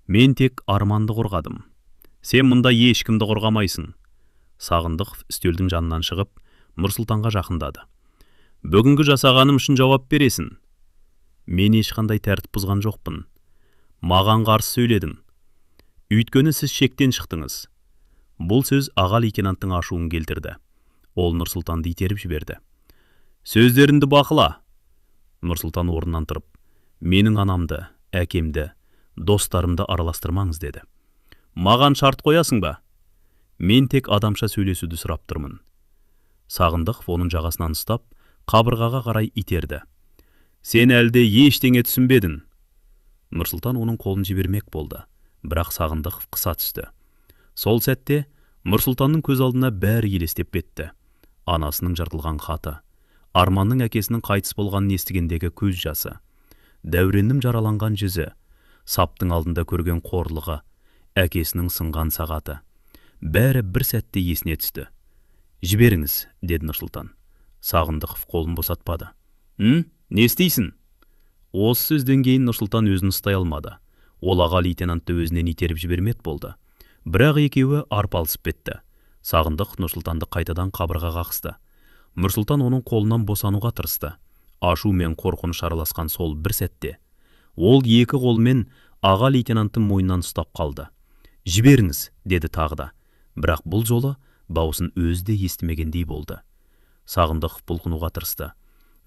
Мен тек Арманды қорғадым. Сен мұнда ешкімді қорғамайсың. Сағындықов үстелдің жанынан шығып, Нұрсұлтанға жақындады. Бүгінгі жасағаным үшін жауап бересің. Мен ешқандай тәртіп бұзған жоқпын. Маған қарсы сөйледің. Өйткені сіз шектен шықтыңыз. Бұл сөз аға лейтенанттың ашуын келтірді. Ол Нұрсұлтанды итеріп жіберді. Сөздеріңді бақыла. Нұрсұлтан орнынан тұрып: Менің анамды, әкемді, достарымды араластырмаңыз, деді. Маған шарт қоясың ба? Мен тек адамша сөйлесуді сұрап тұрмын. Сағындықов оның жағасынан ұстап, қабырғаға қарай итерді. Сен әлде ештеңе түсінбедің. Нұрсұлтан оның қолын жібермек болды, бірақ Сағындықов қыса түсті. Сол сәтте Нұрсұлтанның көз алдына бәрі елестеп кетті. Анасының жыртылған хаты, Арманның әкесінің қайтыс болғанын естігендегі көз жасы, Дәуреннің жараланған жүзі, саптың алдында көрген қорлығы, әкесінің сынған сағаты. Бәрі бір сәтте есіне түсті. Жіберіңіз, деді Нұрсұлтан. Сағындықов қолын босатпады. Не істейсің? Осы сөзден кейін Нұрсұлтан өзін ұстай алмады. Ол аға лейтенантты өзінен итеріп жібермек болды. Бірақ екеуі арпалысып кетті. Сағындық Нұрсұлтанды қайтадан қабырғаға қысты. Нұрсұлтан оның қолынан босануға тырысты. Ашу мен қорқыныш араласқан сол бір сәтте ол екі қолмен аға лейтенанттың мойнынан ұстап қалды. Жіберіңіз, деді тағы да. Бірақ бұл жолы даусын өзі де естімегендей болды. Сағындықов бұлқынуға тырысты.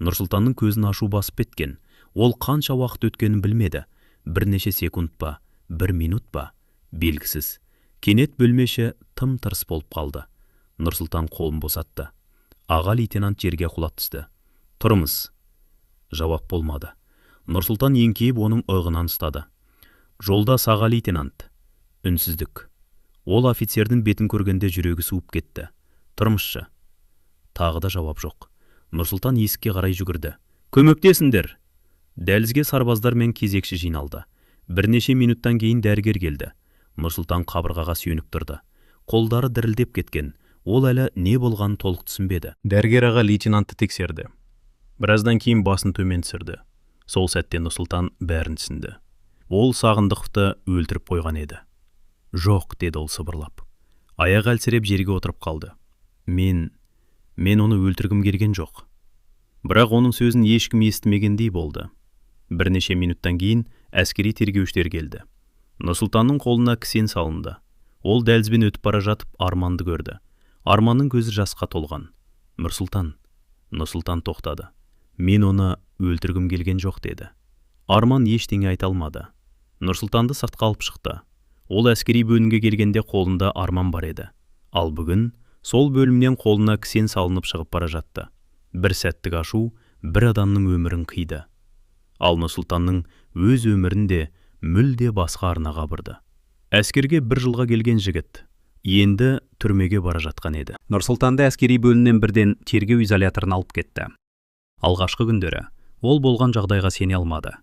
Нұрсұлтанның көзін ашу басып кеткен. Ол қанша уақыт өткенін білмеді. Бірнеше секунд па, бір минут па, белгісіз. Кенет бөлмеші тым-тырыс болып қалды. Нұрсұлтан қолын босатты. Аға лейтенант жерге құлап түсті. Тұрмыз. Жауап болмады. Нұрсұлтан еңкейіп оның иығынан ұстады. Жолда аға лейтенант. Үнсіздік. Ол офицердің бетін көргенде жүрегі суып кетті. Тұрмысшы. Тағы да жауап жоқ. Нұрсұлтан есікке қарай жүгірді. Көмектесіңдер. Дәлізге сарбаздар мен кезекші жиналды. Бірнеше минуттан кейін дәрігер келді. Нұрсұлтан қабырғаға сүйеніп тұрды. Қолдары дірілдеп кеткен. Ол әлі не болғанын толық түсінбеді. Дәрігер аға лейтенантты тексерді. Біраздан кейін басын төмен түсірді. Сол сәтте Нұрсұлтан бәрін түсінді. Ол Сағындықовты өлтіріп қойған еді. Жоқ, деді ол сыбырлап. Аяқ әлсіреп жерге отырып қалды. Мен оны өлтіргім келген жоқ. Бірақ оның сөзін ешкім естімегендей болды. Бірнеше минуттан кейін әскери тергеушілер келді. Нұрсұлтанның қолына кісен салынды. Ол дәлізбен өтіп бара жатып Арманды көрді. Арманның көзі жасқа толған. Нұрсұлтан тоқтады. Мен оны өлтіргім келген жоқ деді. Арман ештеңе айта алмады. Нұрсұлтанды сыртқа алып шықты. Ол әскери бөлімге келгенде қолында Арман бар еді. Ал бүгін сол бөлімнен қолына кісен салынып шығып бара жатты. Бір сәттік ашу бір адамның өмірін қиды. Ал Нұрсұлтанның өз өмірін де мүлде басқа арнаға бұрды. Әскерге 1 жылға келген жігіт енді түрмеге бара жатқан еді. Нұрсұлтанды әскери бөлімнен бірден тергеу изоляторына алып кетті. Алғашқы күндері ол болған жағдайға сене алмады.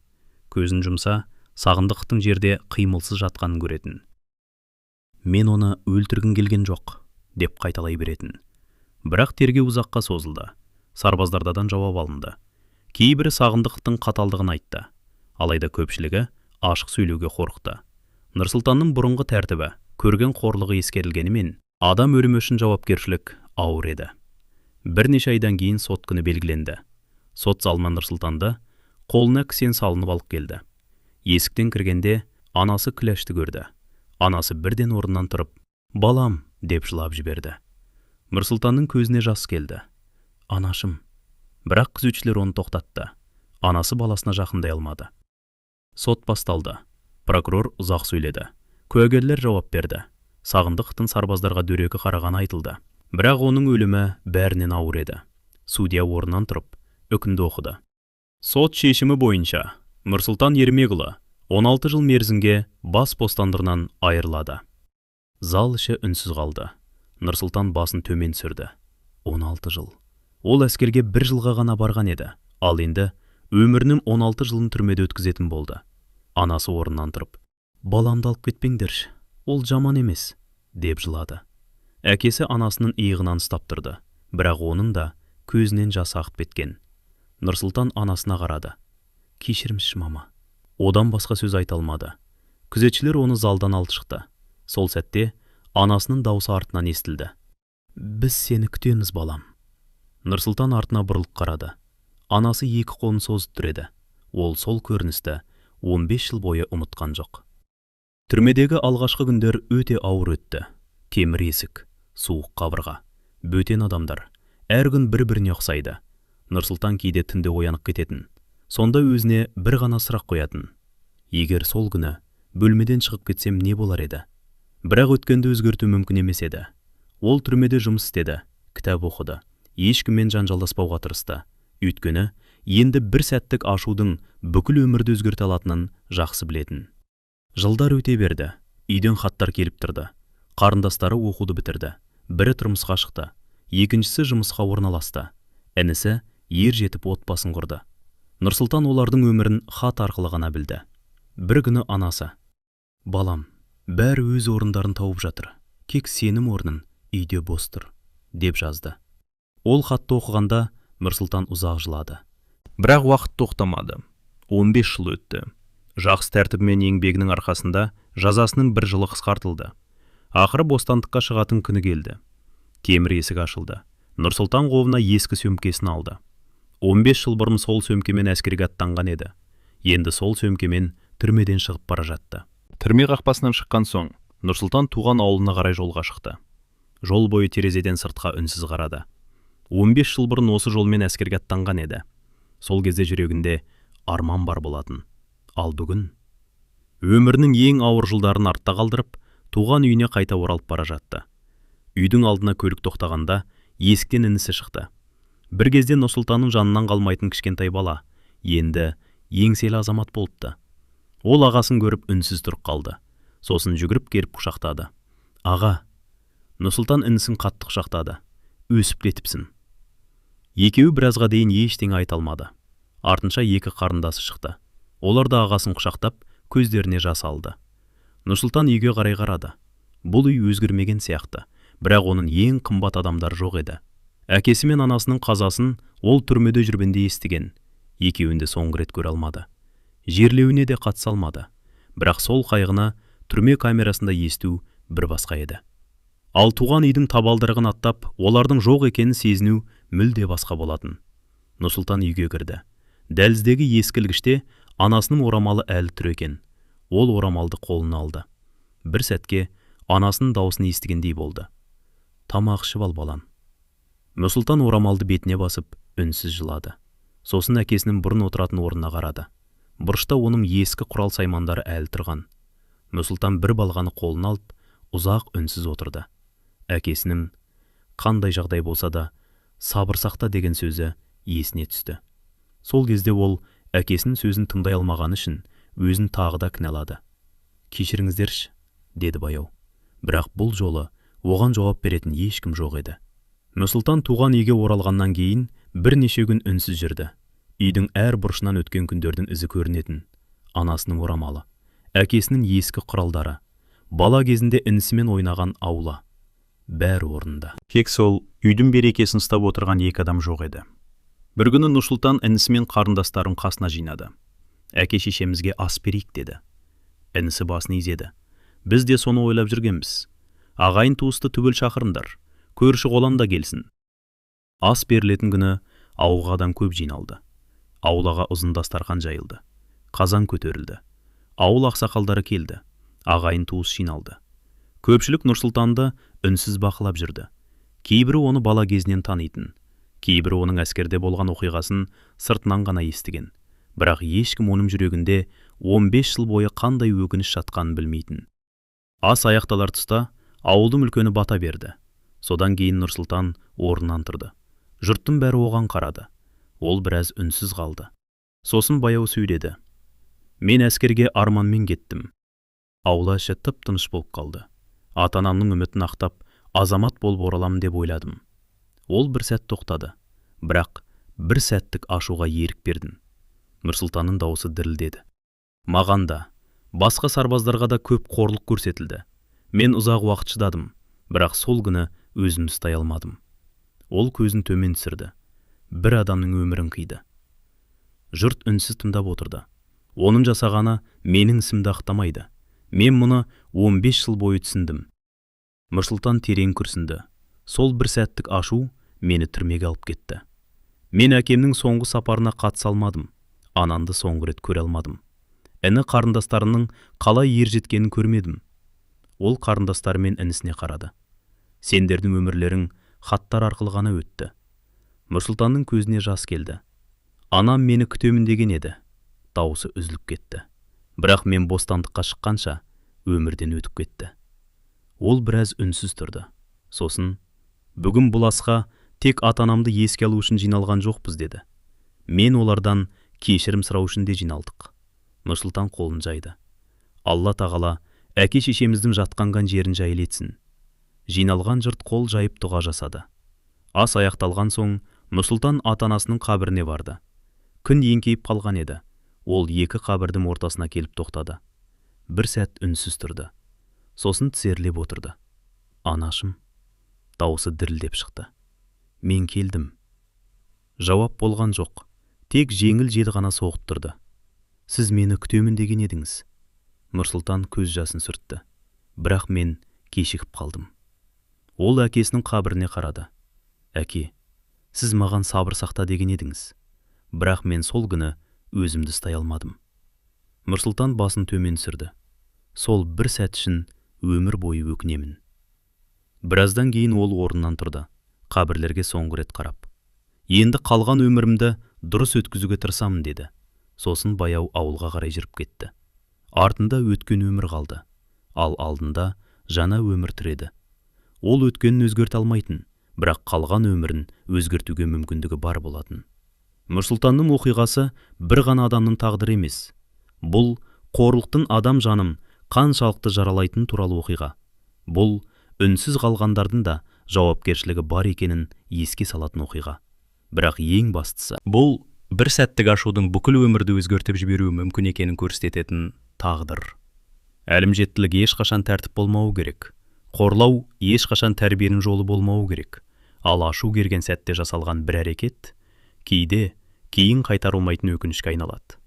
Көзін жұмса, Сағындықтың жерде қимылсыз жатқанын көретін. Мен оны өлтіргім келген жоқ, деп қайталай беретін. Бірақ тергеу ұзаққа созылды. Сарбаздардан жауап алынды. Кейбірі Сағындықтың қаталдығын айтты. Алайда көпшілігі ашық сөйлеуге қорықты. Нұрсұлтанның бұрынғы тәртібі, көрген қорлығы ескерілгенімен, адам өлімі үшін жауапкершілік ауыр еді. Бірнеше айдан кейін сот күні белгіленді. Сот залына Нұрсұлтанды қолына кісен салынып алып келді. Есіктен кіргенде анасы күләшті көрді. Анасы бірден орнынан тұрып, «Балам», деп жылап жіберді. Нұрсұлтанның көзіне жас келді. «Анашым». Бірақ күзетшілер оны тоқтатты. Анасы баласына жақындай алмады. Сот басталды. Прокурор ұзақ сөйледі. Куәгерлер жауап берді. Сағындықтың сарбаздарға дөрекі қарағаны айтылды. Бірақ оның өлімі бәрінен ауыр еді. Судья орнынан тұрып, үкімді оқыды. Сот шешімі бойынша Нұрсұлтан Ермекұлы 16 жыл мерзімге бас бостандығынан айырылады. Зал іші үнсіз қалды. Нұрсұлтан басын төмен сүрді. 16 жыл. Ол әскерге 1 жылға ғана барған еді. Ал енді өмірінің 16 жылын түрмеде өткізетін болды. Анасы орнынан тұрып, «Баламды алып кетпеңдерші, ол жаман емес», деп жылады. Әкесі анасының иығынан ұстап тұрды, бірақ оның да көзінен жас ағып кеткен. Нұрсұлтан анасына қарады. «Кешірімші, мама». Одан басқа сөз айта алмады. Күзетшілер оны залдан алып шықты. Сол сәтте анасының даусы артынан естілді. «Біз сені күтеміз, балам». Нұрсұлтан артына бұрылып қарады. Анасы 2 қолын созып тұр еді. Ол сол көріністі 15 жыл бойы ұмытқан жоқ. Түрмедегі алғашқы күндер өте ауыр өтті. Темір есік, суық қабырға, бөтен адамдар. Әр күн бір-біріне ұқсайды. Нұрсұлтан кейде түнде оянып кететін. Сонда өзіне бір ғана сұрақ қоятын. Егер сол күні бөлмеден шығып кетсем не болар еді? Бірақ өткенді өзгерту мүмкін емес еді. Ол түрмеде жұмыс істеді, кітап оқыды. Ешкіммен жанжалдаспауға тырысты. Өйткені енді бір сәттік ашудың бүкіл өмірді өзгерте алатынын жақсы білетін. Жылдар өте берді. Үйден хаттар келіп тұрды. Қарындастары оқуды бітірді. Бірі тұрмысқа шықты. Екіншісі жұмысқа орналасты. Інісі ер жетіп отбасын құрды. Нұрсұлтан олардың өмірін хат арқылы ғана білді. Бір күні анасы, «Балам, бәрі өз орындарын тауып жатыр. Кек сенім орның үйде бос тұр», деп жазды. Ол хатты оқығанда Нұрсұлтан ұзақ жылады. Бірақ уақыт тоқтамады. 15 жыл өтті. Жақсы тәртібімен еңбегінің арқасында жазасының 1 жылы қысқартылды. Ақыры бостандыққа шығатын күні келді. Темір есік ашылды. Нұрсұлтан қолына ескі сөмкесін алды. 15 жыл бұрын сол сөмкемен әскерге аттанған еді. Енді сол сөмкемен түрмеден шығып бара жатты. Түрме қақпасынан шыққан соң, Нұрсұлтан туған ауылына қарай жолға шықты. Жол бойы терезеден сыртқа үнсіз қарады. 15 жыл бұрын осы жолмен әскерге аттанған еді. Сол кезде жүрегінде арман бар болатын. Ал бүгін өмірінің ең ауыр жылдарын артта қалдырып, туған үйіне қайта оралып бара жатты. Үйдің алдына көлік тоқтағанда есіктен інісі шықты. Бір кезде Нұрсұлтанның жанынан қалмайтын кішкентай бала, енді еңселі азамат болыпты. Ол ағасын көріп үнсіз тұрып қалды. Сосын жүгіріп келіп құшақтады. «Аға». Нұрсұлтан інісін қатты құшақтады. «Өсіп кетіпсің». Екеуі біразға дейін ештеңе айта алмады. Артынша 2 қарындасы шықты. Олар да ағасын құшақтап, көздеріне жас алды. Нұрсұлтан үйге қарай қарады. Бұл үй өзгермеген сияқты, бірақ оның ең қымбат адамдар жоқ еді. Әкесі мен анасының қазасын ол түрмеде жүргенде естіген. Екеуінде соңғы рет көре алмады. Жерлеуіне де қатыса алмады. Бірақ сол қайғыны түрме камерасында есту бір басқа еді. Ал туған үйдің табалдырығын аттап, олардың жоқ екенін сезіну мүлде басқа болатын. Нұрсұлтан үйге кірді. Дәліздегі ескілгіште анасының орамалы әлі тұр екен. Ол орамалды қолына алды. Бір сәтке анасының даусын естігендей болды. Тамақ ішіп ал, балам. Нұрсұлтан орамалды бетіне басып, үнсіз жылады. Сосын әкесінің бұрын отыратын орнына қарады. Бұрышта оның ескі құрал саймандары әлі тұрған. Нұрсұлтан бір балғаны қолына алып, ұзақ үнсіз отырды. Әкесінің қандай жағдай болса да сабыр сақта деген сөзі есіне түсті. Сол кезде ол әкесінің сөзін тыңдай алмаған үшін өзін тағы да кінәлады. Кешіріңіздерші, деді баяу. Бірақ бұл жолы оған жауап беретін ешкім жоқ еді. Нұрсұлтан туған үйге оралғаннан кейін бірнеше күн үнсіз жүрді. Үйдің әр бұрышынан өткен күндердің ізі көрінетін. Анасының орамалы, әкесінің ескі құралдары, бала кезінде інісімен ойнаған аула. Бәрі орнында. Тек сол үйдің берекесін ұстап отырған екі адам жоқ еді. Бір күні Нұрсұлтан інісі мен қарындастарын қасына жинады. Әке шешемізге ас берейік деді. Інісі басын изеді. Біз де соны ойлап жүргенбіз. Ағайын туысты түгел шақырыңдар. Көрші қолам да келсін. Ас берілетін күні ауылға адам көп жиналды. Аулаға ұзын дастархан жайылды. Қазан көтерілді. Ауыл ақсақалдары келді. Ағайын туыс жиналды. Көпшілік Нұрсұлтанды үнсіз бақылап жүрді. Кейбірі оны бала кезінен танитын. Кейбірі оның әскерде болған оқиғасын сыртынан ғана естіген. Бірақ ешкім оның жүрегінде 15 жыл бойы қандай өкініш жатқанын білмейтін. Ас аяқталар тұста ауылдың үлкені бата берді. Содан кейін Нұрсұлтан орнынан тұрды. Жұрттың бәрі оған қарады. Ол біраз үнсіз қалды. Сосын баяу сөйледі. Мен әскерге арманмен кеттім. Аула іші тып-тыныш болып қалды. Ата-анамның үмітін ақтап, азамат болып ораламын деп ойладым. Ол бір сәт тоқтады. Бірақ бір сәттік ашуға ерік бердім. Нұрсұлтанның даусы дірілдеді. Маған да, басқа сарбаздарға да көп қорлық көрсетілді. Мен ұзақ уақыт шыдадым, бірақ сол күні өзімді ұстай алмадым. Ол көзін төмен түсірді. Бір адамның өмірін қиды. Жұрт үнсіз тыңдап отырды. Оның жасағаны менің ісімді ақтамайды. Мен мұны 15 жыл бойы түсіндім. Нұрсұлтан терең күрсінді. Сол бір сәттік ашу мені түрмеге алып кетті. Мен әкемнің соңғы сапарына қатыса алмадым. Анамды соңғы рет көре алмадым. Іні қарындастарының қалай ер жеткенін көрмедім. Ол қарындастары мен інісіне қарады. Сендердің өмірлерің хаттар арқылы ғана өтті. Нұрсұлтанның көзіне жас келді. Анам мені күтемін деген еді. Дауысы үзіліп кетті. Бірақ мен бостандыққа шыққанша өмірден өтіп кетті. Ол біраз үнсіз тұрды. Сосын, бүгін бұл асқа тек ата-анамды еске алу үшін жиналған жоқпыз деді. Мен олардан кешірім сұрау үшін де жиналдық. Нұрсұлтан қолын жайды. Алла тағала әке шешеміздің жатқанған жерін жайлетсін. Жиналған жұрт қол жайып дұға жасады. Ас аяқталған соң Нұрсұлтан ата-анасының қабіріне барды. Күн еңкейіп қалған еді. Ол екі қабірдің ортасына келіп тоқтады. Бір сәт үнсіз тұрды. Сосын тізерлеп отырды. Анашым, дауысы дірілдеп шықты. Мен келдім. Жауап болған жоқ. Тек жеңіл жел ғана соғып тұрды. Сіз мені күтемін деген едіңіз. Нұрсұлтан көз жасын сүртті. Бірақ мен кешігіп қалдым. Ол әкесінің қабіріне қарады. Әке, сіз маған сабыр сақта деген едіңіз. Бірақ мен сол күні өзімді ұстай алмадым. Нұрсұлтан басын төмен түсірді. Сол бір сәт үшін өмір бойы өкінемін. Біраздан кейін ол орнынан тұрды. Қабірлерге соңғы рет қарап. Енді қалған өмірімді дұрыс өткізуге тырысамын деді. Сосын баяу ауылға қарай жүріп кетті. Артында өткен өмір қалды. Ал алдында жаңа өмір түреді. Ол өткенін өзгерте алмайтын, бірақ қалған өмірін өзгертуге мүмкіндігі бар болатын. Нұрсұлтанның оқиғасы бір ғана адамның тағдыры емес. Бұл қорлықтың адам жанын қаншалықты жаралайтын туралы оқиға. Бұл үнсіз қалғандардың да жауапкершілігі бар екенін еске салатын оқиға. Бірақ ең бастысы, бұл бір сәттік ашудың бүкіл өмірді өзгертіп жіберуі мүмкін екенін көрсететін тағдыр. Әлімжеттілік ешқашан тәртіп болмауы керек. Қорлау ешқашан тәрбиенің жолы болмауы керек. Ал ашу керген сәтте жасалған бір әрекет кейде кейін қайтарылмайтын өкінішке айналады.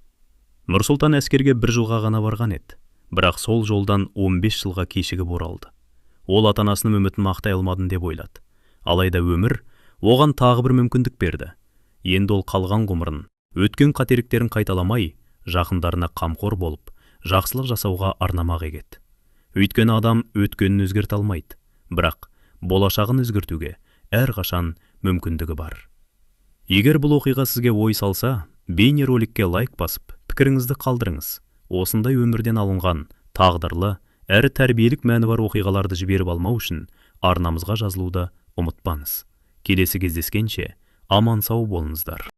Нұрсұлтан әскерге 1 жылға ғана барған еді, бірақ сол жолдан 15 жылға кешігіп оралды. ол ата-анасының үмітін ақтай алмадым деп ойлады. Алайда өмір оған тағы бір мүмкіндік берді. Енді ол қалған ғұмырын, өткен қателіктерін қайталамай, жақындарына қамқор болып, жақсылық жасауға арнамақ егеді. Өйткені адам өткенін өзгерте алмайды, бірақ болашағын өзгертуге әрқашан мүмкіндігі бар. Егер бұл оқиға сізге ой салса, бейнероликке лайк басып, пікіріңізді қалдырыңыз. Осындай өмірден алынған тағдырлы әрі тәрбиелік мәні бар оқиғаларды жіберіп алмау үшін арнамызға жазылуды ұмытпаңыз. Келесі кездескенше аман сау болыңыздар.